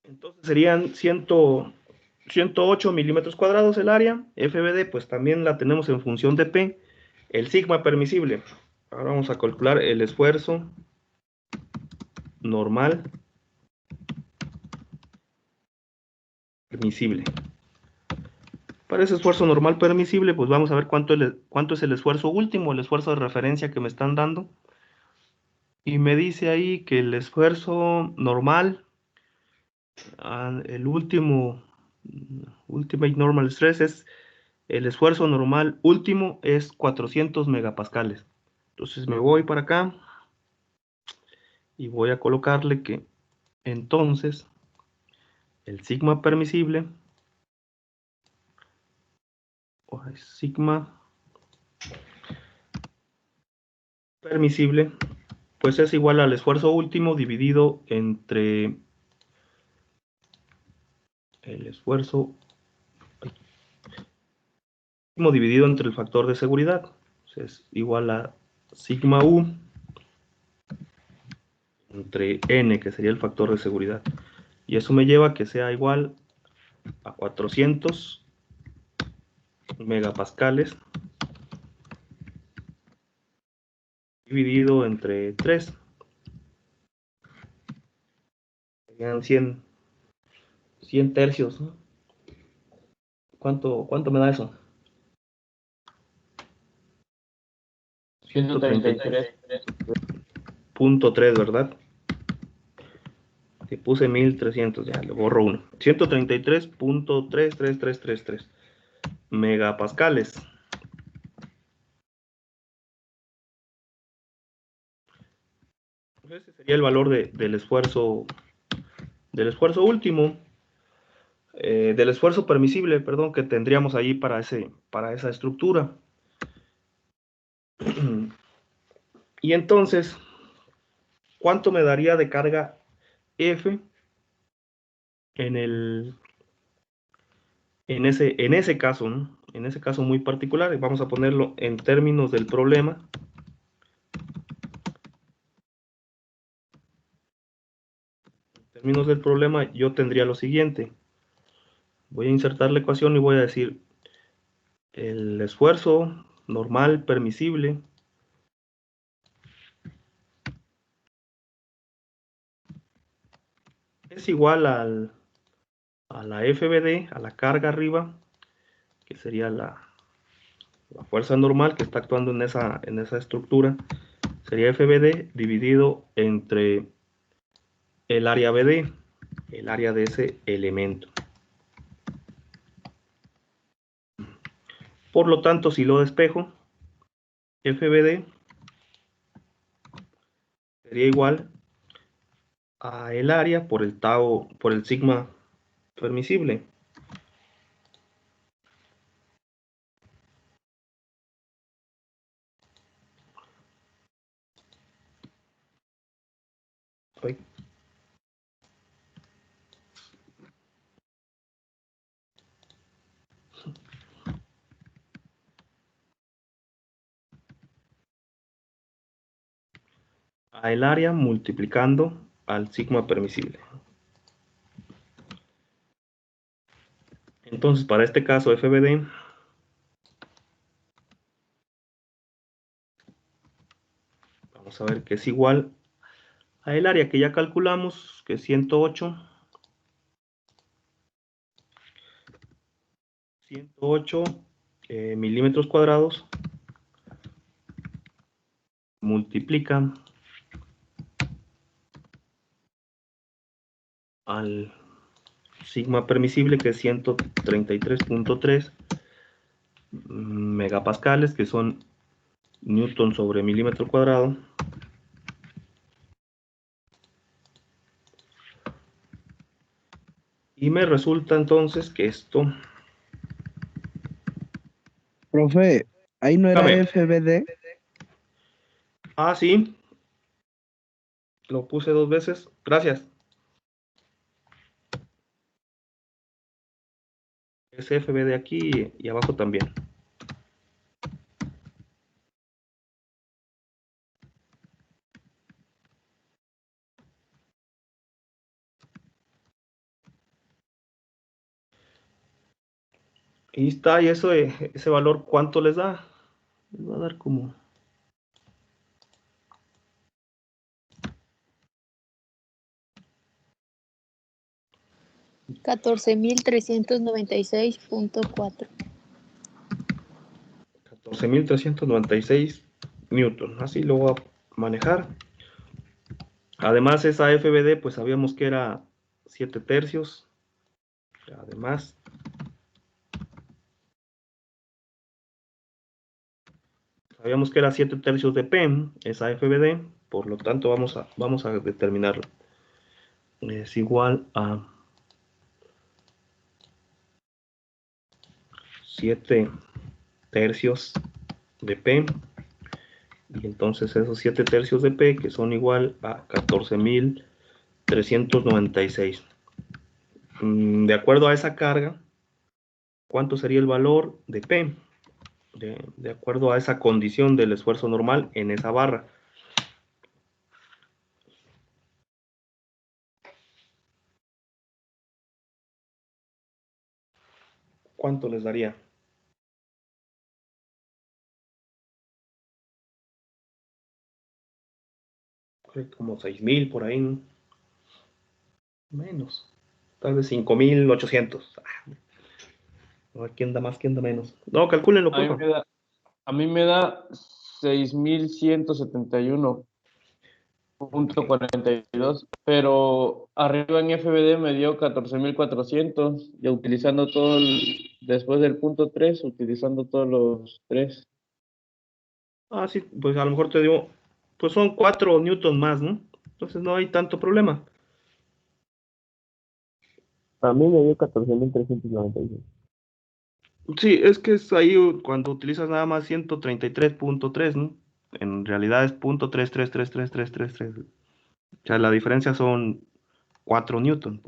Entonces serían 108 milímetros cuadrados el área. FBD, pues también la tenemos en función de P. El sigma permisible. Ahora vamos a calcular el esfuerzo normal permisible. Para ese esfuerzo normal permisible, pues vamos a ver cuánto es el esfuerzo último, el esfuerzo de referencia que me están dando. Y me dice ahí que el esfuerzo normal, el ultimate normal stress es, el esfuerzo normal último es 400 megapascales. Entonces me voy para acá y voy a colocarle que entonces el sigma permisible, o sigma permisible, pues es igual al esfuerzo último dividido entre el esfuerzo último dividido entre el factor de seguridad. Entonces, es igual a sigma U entre N, que sería el factor de seguridad. Y eso me lleva a que sea igual a 400 megapascales dividido entre 3. Serían 100 tercios, ¿no? ¿Cuánto me da eso? 133.3, ¿verdad? Que puse 1300, ya le borro uno. 133.33333 megapascales. Ese sería el valor del esfuerzo último, del esfuerzo permisible, perdón, que tendríamos ahí para esa estructura. Y entonces, ¿cuánto me daría de carga F en ese caso, ¿no? En ese caso muy particular? Vamos a ponerlo en términos del problema. En términos del problema, yo tendría lo siguiente. Voy a insertar la ecuación y voy a decir el esfuerzo normal permisible es igual a la FBD, a la carga arriba, que sería la fuerza normal que está actuando en esa estructura, sería FBD dividido entre el área BD, el área de ese elemento. Por lo tanto, si lo despejo, FBD sería igual a el área por el tau, por el sigma permisible. Ay. A el área multiplicando al sigma permisible. Entonces, para este caso, FBD vamos a ver que es igual a el área que ya calculamos, que es 108 milímetros cuadrados, multiplica al sigma permisible, que es 133.3, megapascales, que son newton sobre milímetro cuadrado. Y me resulta entonces que esto... Profe, ahí no era Dígame. FBD. Ah, sí. Lo puse 2 veces. Gracias. Es FBD aquí y abajo también. Y está, y eso, ese valor, ¿cuánto les da? Les va a dar como... 14.396.4. 14.396 newton. Así lo voy a manejar. Además, esa FBD, pues sabíamos que era 7 tercios. Además, sabíamos que era 7 tercios de P, esa FBD. Por lo tanto, vamos a determinarlo. Es igual a 7 tercios de P. Y entonces esos 7 tercios de P, que son igual a 14.396. De acuerdo a esa carga, ¿cuánto sería el valor de P? De acuerdo a esa condición del esfuerzo normal en esa barra. ¿Cuánto les daría? Creo que como 6.000 por ahí, ¿no? Menos. Tal vez 5.800. ¿Quién da más, quién da menos? No, calcúlenlo, A por mí favor. me da, a mí me da 6.171.42, pero arriba en FBD me dio 14.400, ya utilizando después del punto 3, utilizando todos los 3. Ah, sí, pues a lo mejor te digo, pues son 4 newton más, ¿no? Entonces no hay tanto problema. A mí me dio 14.396. Sí, es que es ahí cuando utilizas nada más 133.3, ¿no? En realidad es punto 3333333. O sea, la diferencia son 4 newton,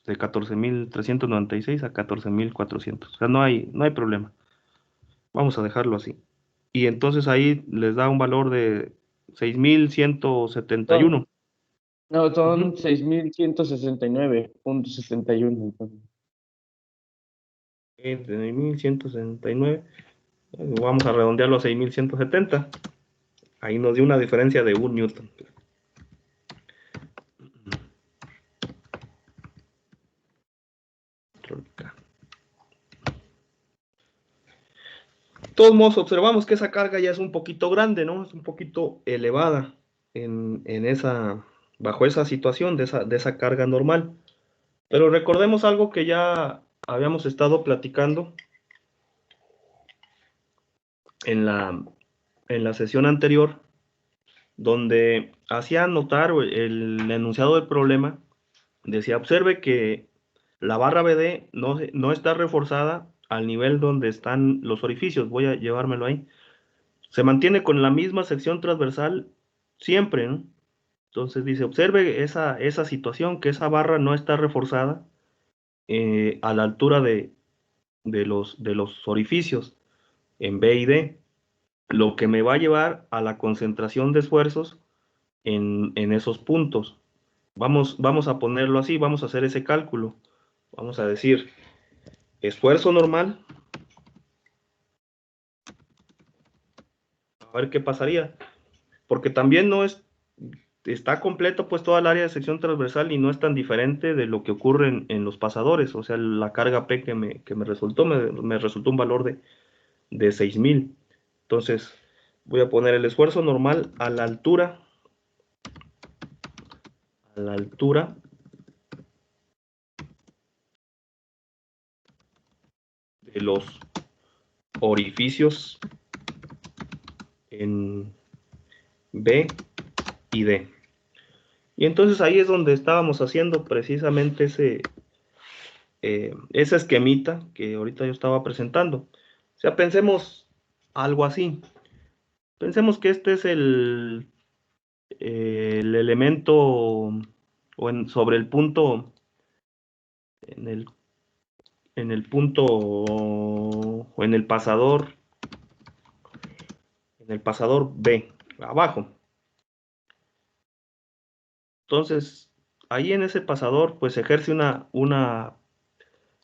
de 14.396 a 14.400. O sea, no hay problema. Vamos a dejarlo así. Y entonces ahí les da un valor de 6.171. No, Ujú. son 6.169.71. Entonces. 6.169. Vamos a redondearlo a 6.170. Ahí nos dio una diferencia de 1 newton. De todos modos, observamos que esa carga ya es un poquito grande, ¿no? Es un poquito elevada bajo esa situación de esa carga normal. Pero recordemos algo que ya habíamos estado platicando en la sesión anterior, donde hacía notar el enunciado del problema, decía, observe que la barra BD no está reforzada al nivel donde están los orificios. Voy a llevármelo ahí. Se mantiene con la misma sección transversal siempre, ¿no? Entonces dice, observe esa situación, que esa barra no está reforzada a la altura de los orificios en B y D, lo que me va a llevar a la concentración de esfuerzos en esos puntos. Vamos a ponerlo así, vamos a hacer ese cálculo. Vamos a decir, esfuerzo normal, a ver qué pasaría. Porque también está completo pues toda el área de sección transversal y no es tan diferente de lo que ocurre en los pasadores. O sea, la carga P que me resultó, me resultó un valor de 6.000. Entonces, voy a poner el esfuerzo normal a la altura de los orificios en B y D. Y entonces ahí es donde estábamos haciendo precisamente esa esquemita que ahorita yo estaba presentando. O sea, pensemos algo así. Pensemos que este es el elemento sobre el punto, en el punto o en el pasador B, abajo. Entonces, ahí en ese pasador, pues ejerce una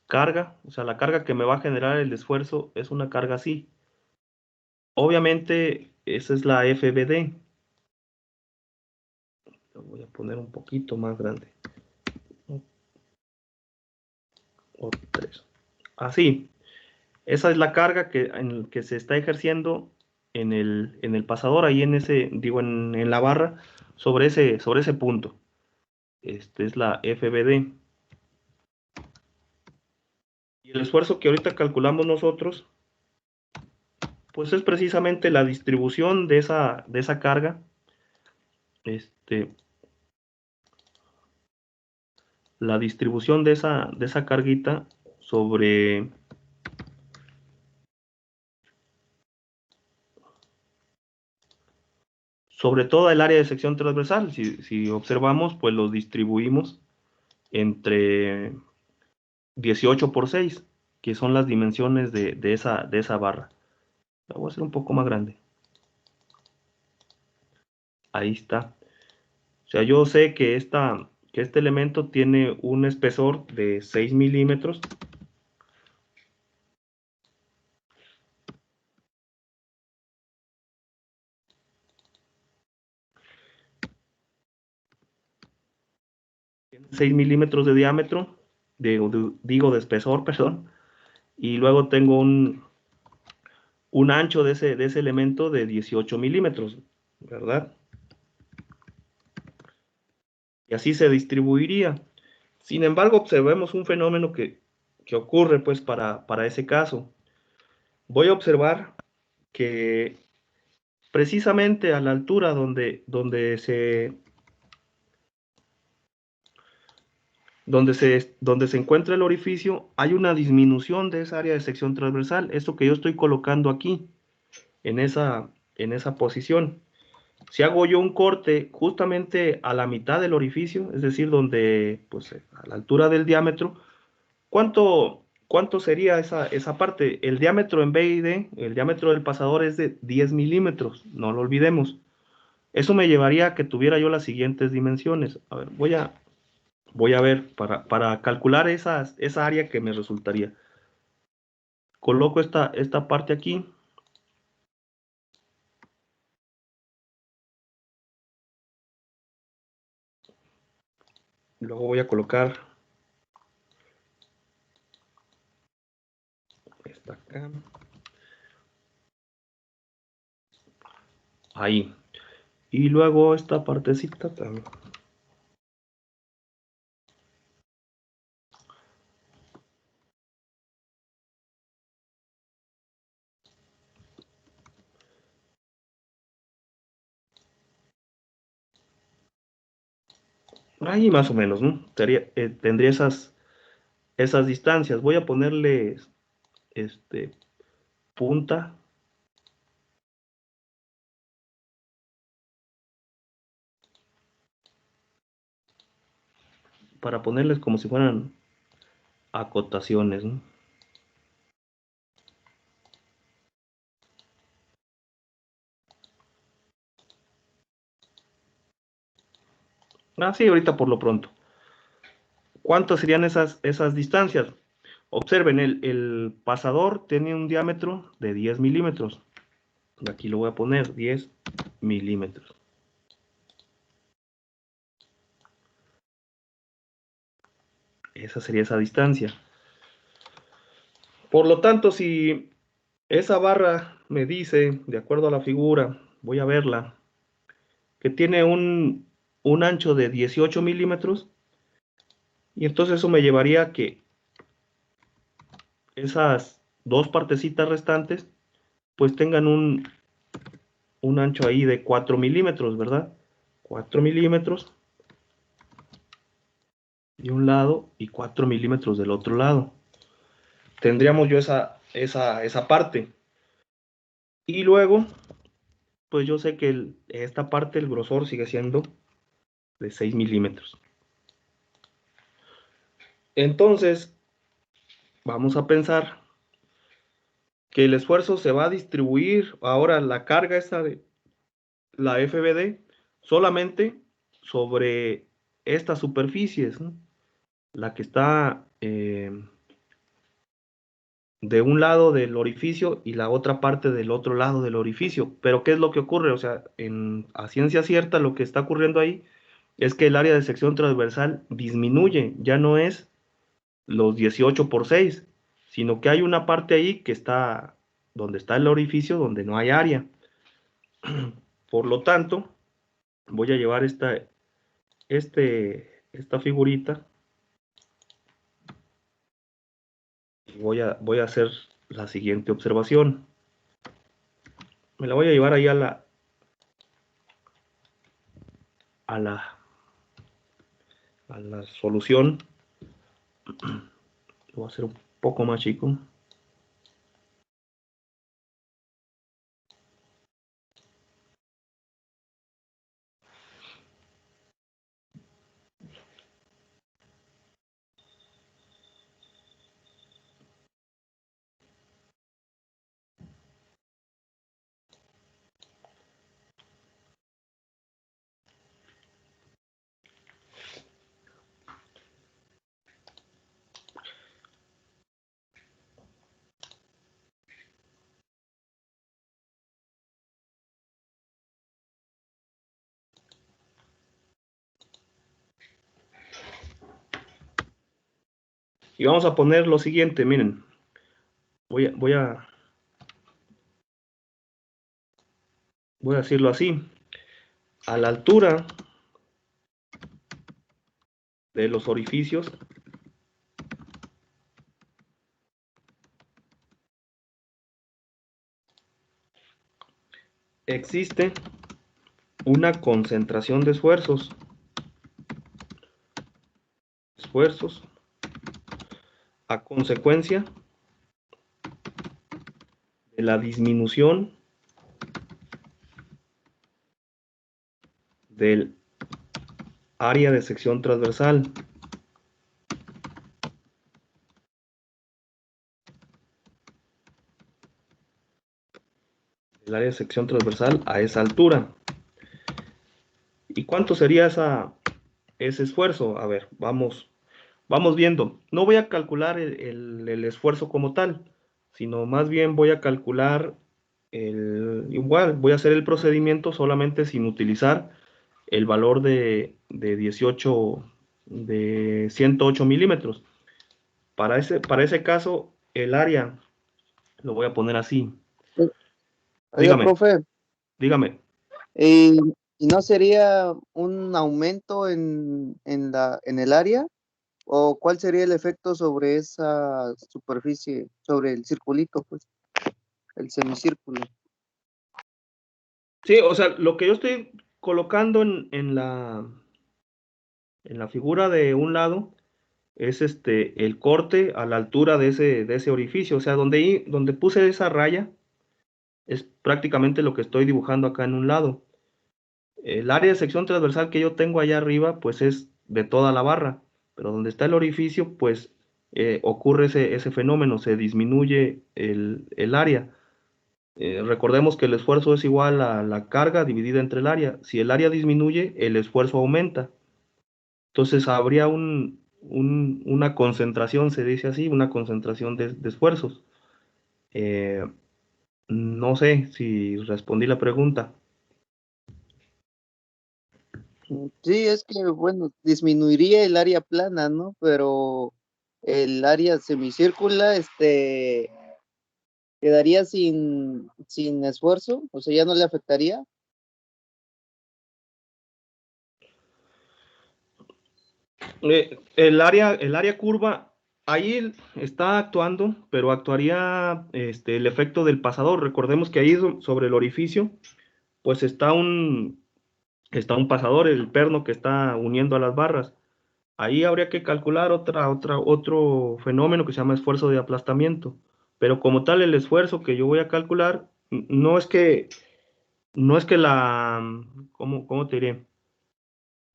carga, o sea, la carga que me va a generar el esfuerzo es una carga así. Obviamente, esa es la FBD. Lo voy a poner un poquito más grande. O 3. Así. Esa es la carga que se está ejerciendo en el pasador, ahí en la barra, sobre ese punto. Este es la FBD. Y el esfuerzo que ahorita calculamos nosotros, pues es precisamente la distribución de esa carga. La distribución de esa carguita sobre toda el área de sección transversal. Si observamos, pues lo distribuimos entre 18 por 6, que son las dimensiones de esa barra. La voy a hacer un poco más grande. Ahí está. O sea, yo sé que este elemento tiene un espesor de 6 milímetros. Tiene 6 milímetros de diámetro, de espesor, perdón. Y luego tengo un ancho de ese elemento de 18 milímetros, ¿verdad? Y así se distribuiría. Sin embargo, observemos un fenómeno que ocurre pues para ese caso. Voy a observar que precisamente a la altura donde se encuentra el orificio, hay una disminución de esa área de sección transversal, esto que yo estoy colocando aquí, en esa posición. Si hago yo un corte justamente a la mitad del orificio, es decir, pues a la altura del diámetro, ¿cuánto sería esa parte? El diámetro en B y D, el diámetro del pasador es de 10 milímetros, no lo olvidemos. Eso me llevaría a que tuviera yo las siguientes dimensiones. A ver, voy a ver, para calcular esa área que me resultaría. Coloco esta parte aquí. Luego voy a colocar esta acá. Ahí. Y luego esta partecita también. Ahí más o menos, ¿no? Tendría esas distancias. Voy a ponerle punta. Para ponerles como si fueran acotaciones, ¿no? Sí, ahorita por lo pronto. ¿Cuántas serían esas distancias? Observen, el pasador tiene un diámetro de 10 milímetros. Aquí lo voy a poner 10 milímetros. Esa sería esa distancia. Por lo tanto, si esa barra me dice, de acuerdo a la figura, voy a verla, que tiene un ancho de 18 milímetros, y entonces eso me llevaría a que esas dos partecitas restantes, pues tengan un ancho ahí de 4 milímetros, ¿verdad? 4 milímetros de un lado y 4 milímetros del otro lado. Tendríamos yo esa parte. Y luego, pues yo sé que esta parte, el grosor sigue siendo de 6 milímetros. Entonces, vamos a pensar que el esfuerzo se va a distribuir, ahora la carga esta de la FBD, solamente sobre estas superficies, ¿no? La que está de un lado del orificio y la otra parte del otro lado del orificio. Pero ¿qué es lo que ocurre? O sea, a ciencia cierta lo que está ocurriendo ahí es que el área de sección transversal disminuye, ya no es los 18 por 6, sino que hay una parte ahí que está donde está el orificio, donde no hay área. Por lo tanto, voy a llevar esta figurita y voy a hacer la siguiente observación. Me la voy a llevar ahí a la solución. Lo voy a hacer un poco más chico. Y vamos a poner lo siguiente, miren. Voy a decirlo así. A la altura de los orificios existe una concentración de esfuerzos a consecuencia de la disminución del área de sección transversal. El área de sección transversal a esa altura. ¿Y cuánto sería ese esfuerzo? A ver, vamos viendo. No voy a calcular el esfuerzo como tal, sino más bien voy a calcular igual, voy a hacer el procedimiento solamente sin utilizar el valor de 108 milímetros. Para ese caso, el área, lo voy a poner así. Oiga, Dígame, profe, dígame. ¿y no sería un aumento en el área? ¿O cuál sería el efecto sobre esa superficie, sobre el circulito, pues, el semicírculo? Sí, o sea, lo que yo estoy colocando en la figura de un lado es el corte a la altura de ese orificio. O sea, donde puse esa raya es prácticamente lo que estoy dibujando acá en un lado. El área de sección transversal que yo tengo allá arriba, pues es de toda la barra, pero donde está el orificio, pues ocurre ese fenómeno, se disminuye el área. Recordemos que el esfuerzo es igual a la carga dividida entre el área. Si el área disminuye, el esfuerzo aumenta. Entonces habría una concentración, se dice así, una concentración de esfuerzos. Eh, no sé si respondí la pregunta. Sí, es que, bueno, disminuiría el área plana, ¿no? Pero el área semicírcula, quedaría sin esfuerzo, o sea, ya no le afectaría. El área curva ahí está actuando, pero actuaría el efecto del pasador. Recordemos que ahí sobre el orificio, pues está un pasador, el perno que está uniendo a las barras. Ahí habría que calcular otro fenómeno que se llama esfuerzo de aplastamiento. Pero como tal, el esfuerzo que yo voy a calcular no es que ¿cómo te diré?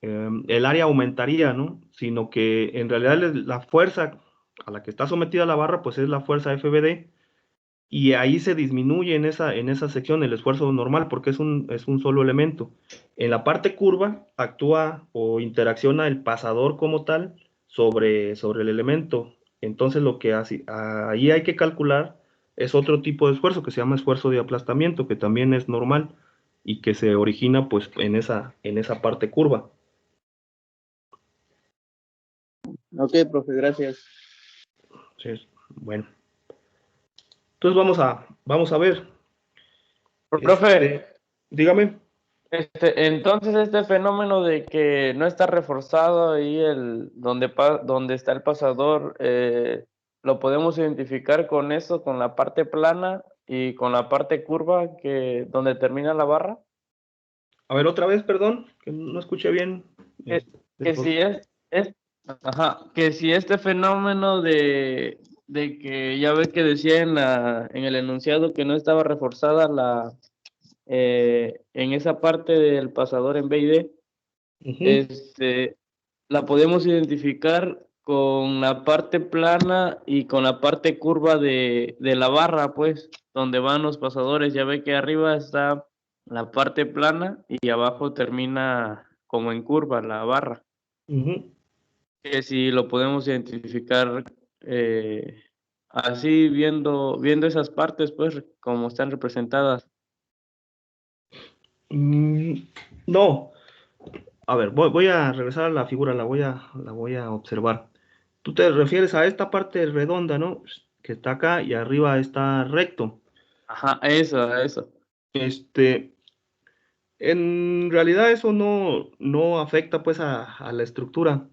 El área aumentaría, ¿no? Sino que en realidad la fuerza a la que está sometida la barra, pues es la fuerza FBD, y ahí se disminuye en esa sección el esfuerzo normal, porque es un solo elemento. En la parte curva actúa o interacciona el pasador como tal sobre el elemento. Entonces lo que ahí hay que calcular es otro tipo de esfuerzo que se llama esfuerzo de aplastamiento, que también es normal y que se origina pues en esa parte curva. Ok, profe, gracias. Sí, bueno. Entonces vamos a ver. Profe, Dígame. entonces este fenómeno de que no está reforzado ahí donde está el pasador, lo podemos identificar con eso, con la parte plana y con la parte curva donde termina la barra. A ver, otra vez, perdón, que no escuché bien. Que, que si que si este fenómeno de que ya ve que decía en el enunciado que no estaba reforzada en esa parte del pasador en B y D, Ujú, la podemos identificar con la parte plana y con la parte curva de la barra, pues, donde van los pasadores. Ya ve que arriba está la parte plana y abajo termina como en curva la barra. ujú. Que si lo podemos identificar así viendo esas partes, pues, como están representadas. Mm, no, a ver, voy a regresar a la figura, la voy a observar. Tú te refieres a esta parte redonda, ¿no? Que está acá y arriba está recto. Ajá, eso. Este, en realidad eso no afecta pues a la estructura.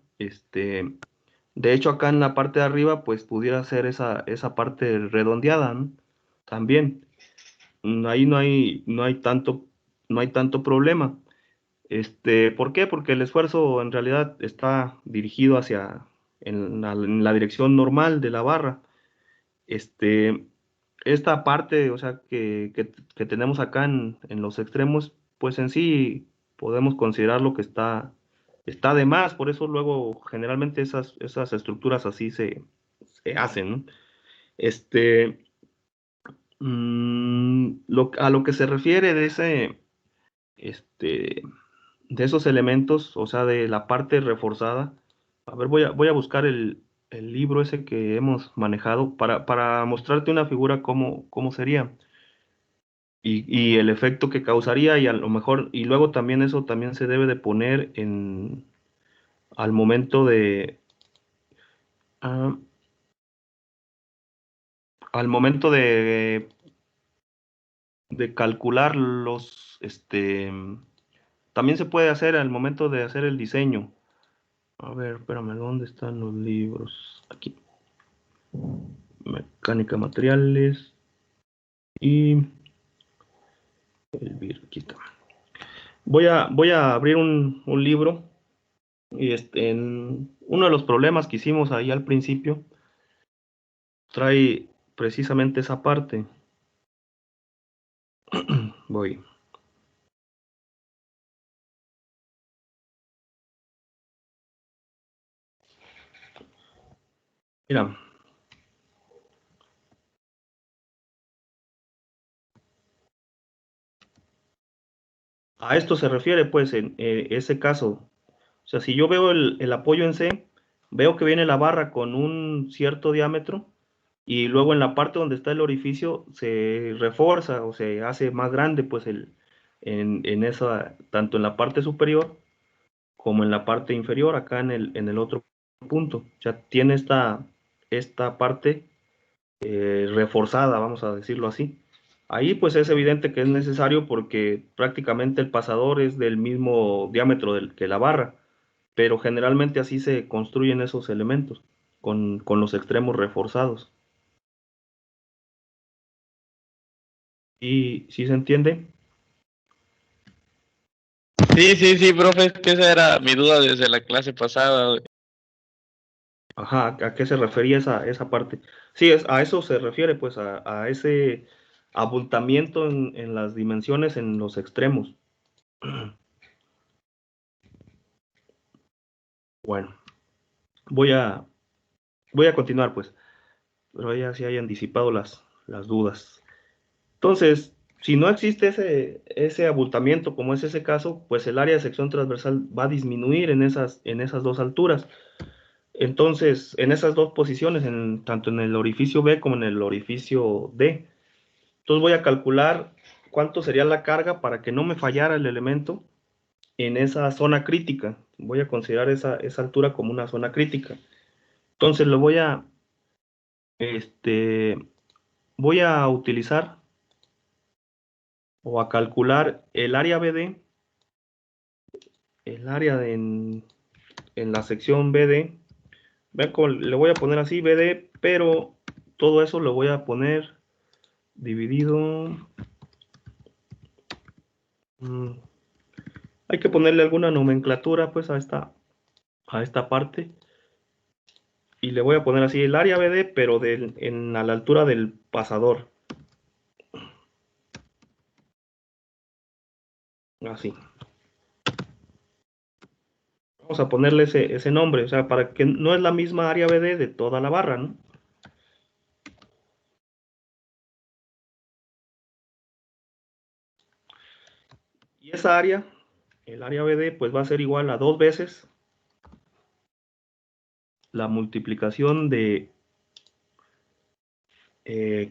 De hecho, acá en la parte de arriba, pues pudiera ser esa parte redondeada, ¿no? También. Ahí no hay tanto problema. ¿Por qué? Porque el esfuerzo en realidad está dirigido en la dirección normal de la barra. Este, Esta parte, o sea, que tenemos acá en los extremos, pues en sí podemos considerarlo que está de más, por eso luego generalmente esas estructuras así se hacen, ¿no? Este, a lo que se refiere este, de esos elementos, o sea, de la parte reforzada. A ver, voy a buscar el libro ese que hemos manejado para mostrarte una figura cómo sería y el efecto que causaría y a lo mejor, y luego también eso también se debe de poner al momento ah, al momento de calcular también se puede hacer al momento de hacer el diseño. A ver, espérame, ¿dónde están los libros? Aquí. Mecánica materiales y aquí está. Voy a abrir un libro y en uno de los problemas que hicimos ahí al principio trae precisamente esa parte. Voy. Mira, a esto se refiere pues en ese caso. O sea, si yo veo el apoyo en C, veo que viene la barra con un cierto diámetro y luego en la parte donde está el orificio se refuerza o se hace más grande pues tanto en la parte superior como en la parte inferior, acá en el otro punto. O sea, tiene esta parte reforzada, vamos a decirlo así. Ahí pues es evidente que es necesario porque prácticamente el pasador es del mismo diámetro que la barra, pero generalmente así se construyen esos elementos. con los extremos reforzados. ¿Y si se entiende? Sí, profe, es que esa era mi duda desde la clase pasada. Ajá, ¿a qué se refería esa parte? Sí, a eso se refiere, pues a ese abultamiento en las dimensiones en los extremos. Bueno, voy a continuar, pues, pero ya se hayan disipado las dudas. Entonces, si no existe ese abultamiento, como es ese caso, pues el área de sección transversal va a disminuir en esas dos alturas. Entonces, en esas dos posiciones, tanto en el orificio B como en el orificio D. Entonces voy a calcular cuánto sería la carga para que no me fallara el elemento en esa zona crítica. Voy a considerar esa altura como una zona crítica. Entonces lo voy a utilizar o a calcular el área BD, el área en la sección BD. Vean cómo le voy a poner así BD, pero todo eso lo voy a poner dividido. Hay que ponerle alguna nomenclatura pues a esta parte. Y le voy a poner así el área BD, pero a la altura del pasador. Así. Vamos a ponerle ese nombre, o sea, para que no es la misma área BD de toda la barra, ¿no? Y esa área, el área BD, pues va a ser igual a 2 veces la multiplicación de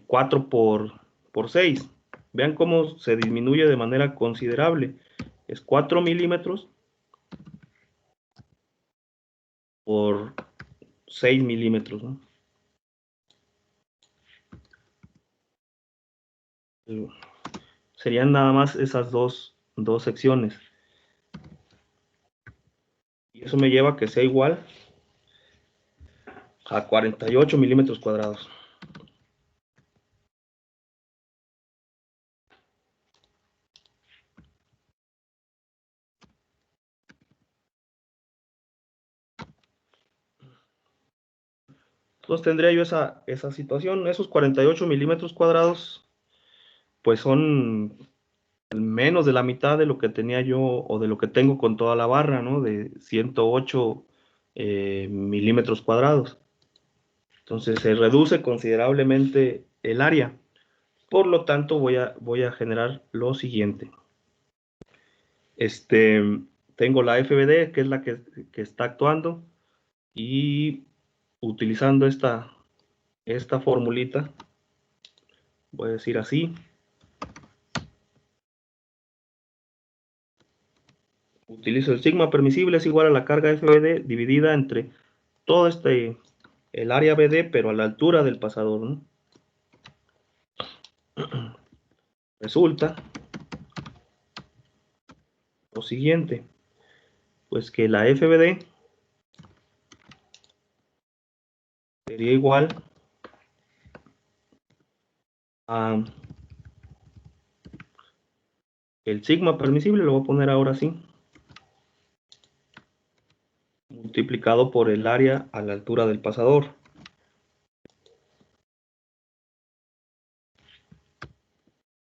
4 por 6. Vean cómo se disminuye de manera considerable. Es 4 milímetros por 6 milímetros, ¿no? Serían nada más esas dos secciones. Y eso me lleva a que sea igual a 48 milímetros cuadrados. Entonces tendría yo esa situación. Esos 48 milímetros cuadrados, pues son menos de la mitad de lo que tenía yo o de lo que tengo con toda la barra, ¿no? De 108 milímetros cuadrados. Entonces se reduce considerablemente el área. Por lo tanto, voy a generar lo siguiente. Tengo la FBD, que es la que está actuando, y utilizando esta formulita, voy a decir así, utilizo el sigma permisible es igual a la carga FBD dividida entre todo el área BD, pero a la altura del pasador, ¿no? Resulta lo siguiente, pues que la FBD sería igual a el sigma permisible, lo voy a poner ahora así, multiplicado por el área a la altura del pasador.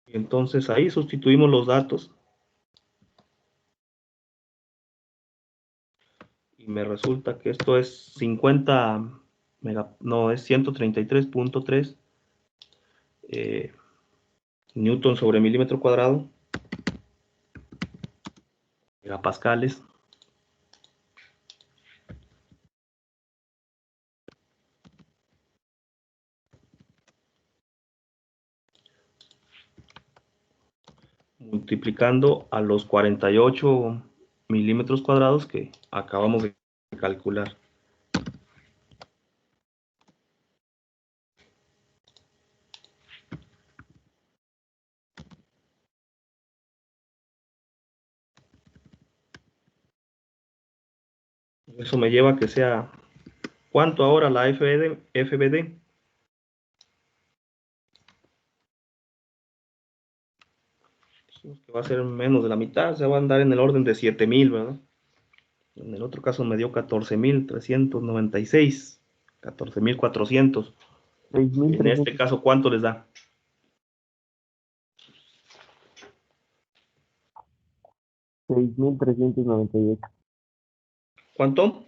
Y entonces ahí sustituimos los datos y me resulta que esto es 50 no, es 133.3 newton sobre milímetro cuadrado, megapascales. Multiplicando a los 48 milímetros cuadrados que acabamos de calcular. Eso me lleva a que sea ¿Cuánto ahora la FBD? Que va a ser menos de la mitad, se va a andar en el orden de 7,000, ¿verdad? En el otro caso me dio 14,396, 14,400. En este caso, ¿cuánto les da? 6,398. ¿Cuánto?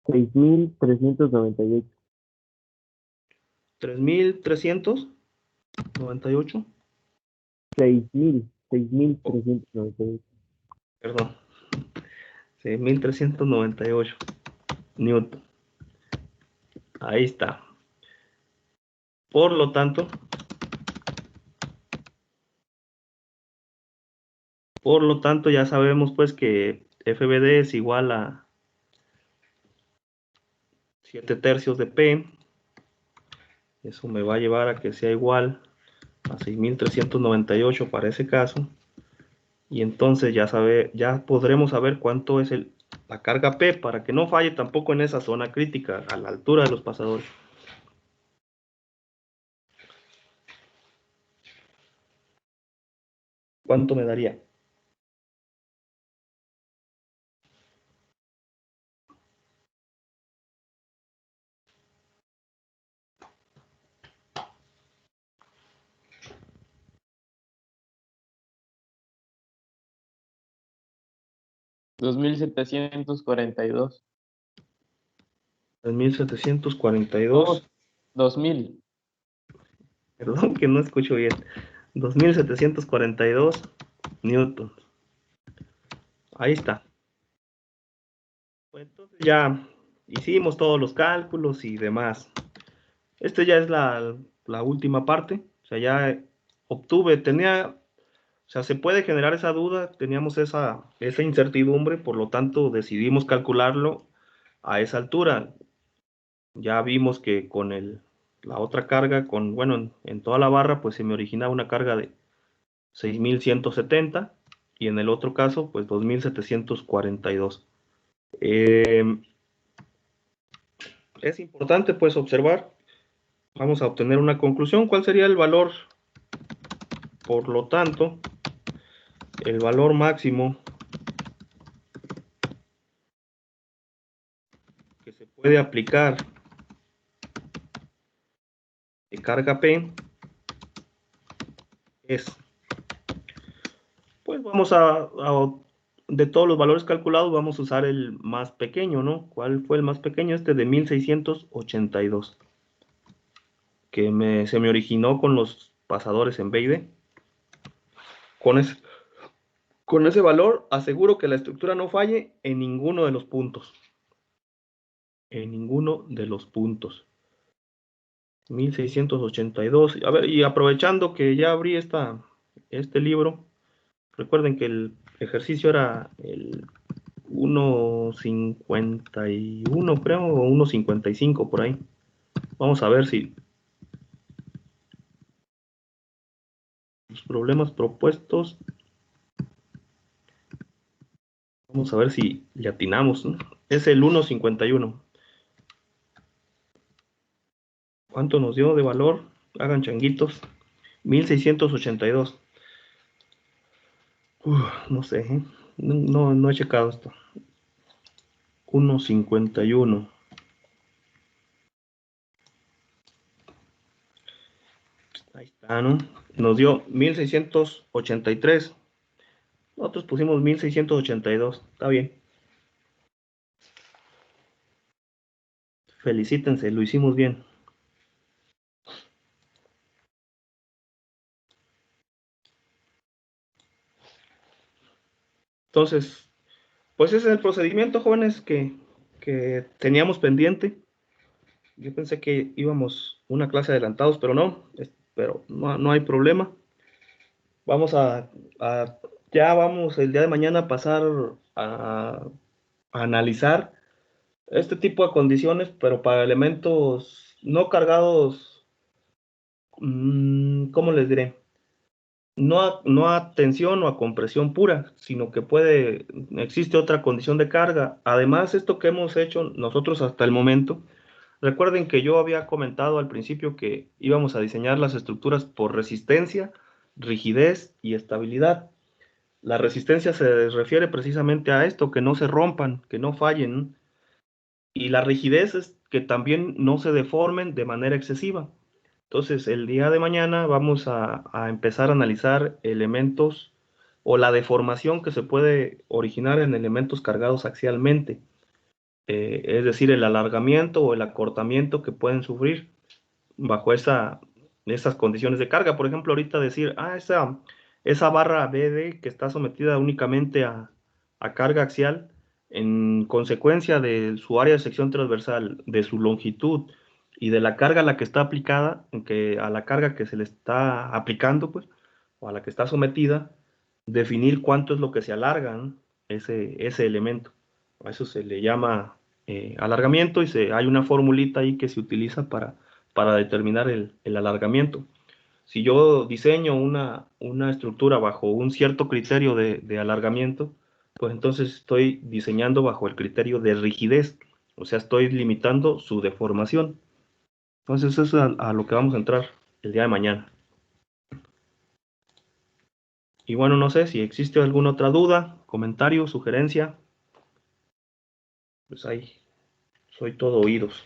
6,398. 3,398. 6,398. Perdón. 6,398 Newton. Ahí está. Por lo tanto, ya sabemos pues que FBD es igual a 7/3 de P. Eso me va a llevar a que sea igual a 6,398 para ese caso. Y entonces ya podremos saber cuánto es la carga P para que no falle tampoco en esa zona crítica, a la altura de los pasadores. ¿Cuánto me daría? $2,742. 3,742. 2,000. Perdón que no escucho bien. 2,742 newtons. Ahí está. Pues entonces ya hicimos todos los cálculos y demás. Este ya es la última parte. O sea, ya obtuve, o sea, se puede generar esa duda, teníamos esa incertidumbre, por lo tanto decidimos calcularlo a esa altura. Ya vimos que con la otra carga, bueno, en toda la barra, pues se me originaba una carga de 6,170 y en el otro caso, pues 2,742. Es importante pues observar, vamos a obtener una conclusión. ¿Cuál sería el valor? Por lo tanto, el valor máximo que se puede aplicar de carga P es, pues vamos de todos los valores calculados, vamos a usar el más pequeño, ¿no? ¿Cuál fue el más pequeño? Este de 1,682, que se me originó con los pasadores en B y D. Con ese valor aseguro que la estructura no falle en ninguno de los puntos. En ninguno de los puntos. 1,682. A ver, y aprovechando que ya abrí este libro, recuerden que el ejercicio era el 1,51, creo, o 1,55 por ahí. Vamos a ver si los problemas propuestos, vamos a ver si le atinamos, ¿no? Es el 1,51. ¿Cuánto nos dio de valor? Hagan changuitos. 1,682. No sé, ¿eh? No he checado esto. 1,51. Ahí está, ¿no? Nos dio 1,683. Nosotros pusimos 1,682. Está bien. Felicítense, lo hicimos bien. Entonces, pues ese es el procedimiento, jóvenes, que teníamos pendiente. Yo pensé que íbamos una clase adelantados, pero no hay problema. Vamos ya vamos el día de mañana a pasar a analizar este tipo de condiciones, pero para elementos no cargados, ¿cómo les diré? no a tensión o a compresión pura, sino que existe otra condición de carga. Además, esto que hemos hecho nosotros hasta el momento, recuerden que yo había comentado al principio que íbamos a diseñar las estructuras por resistencia, rigidez y estabilidad. La resistencia se refiere precisamente a esto, que no se rompan, que no fallen, y la rigidez es que también no se deformen de manera excesiva. Entonces, el día de mañana vamos a empezar a analizar elementos o la deformación que se puede originar en elementos cargados axialmente, es decir, el alargamiento o el acortamiento que pueden sufrir bajo esas condiciones de carga. Por ejemplo, ahorita decir, esa barra BD que está sometida únicamente a carga axial, en consecuencia de su área de sección transversal, de su longitud y de la carga a la que está aplicada, a la carga que se le está aplicando, pues, o a la que está sometida, definir cuánto es lo que se alarga, ¿no? ese elemento. A eso se le llama alargamiento, y hay una formulita ahí que se utiliza para determinar el alargamiento. Si yo diseño una estructura bajo un cierto criterio de alargamiento, pues entonces estoy diseñando bajo el criterio de rigidez, o sea, estoy limitando su deformación. Entonces eso es a lo que vamos a entrar el día de mañana. Y bueno, no sé si existe alguna otra duda, comentario, sugerencia. Pues ahí, soy todo oídos.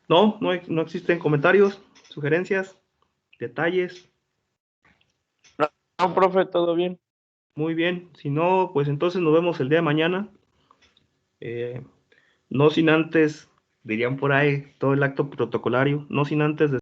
No existen comentarios, sugerencias, detalles. No, profe, todo bien. Muy bien, si no, pues entonces nos vemos el día de mañana. No sin antes, dirían por ahí, todo el acto protocolario, no sin antes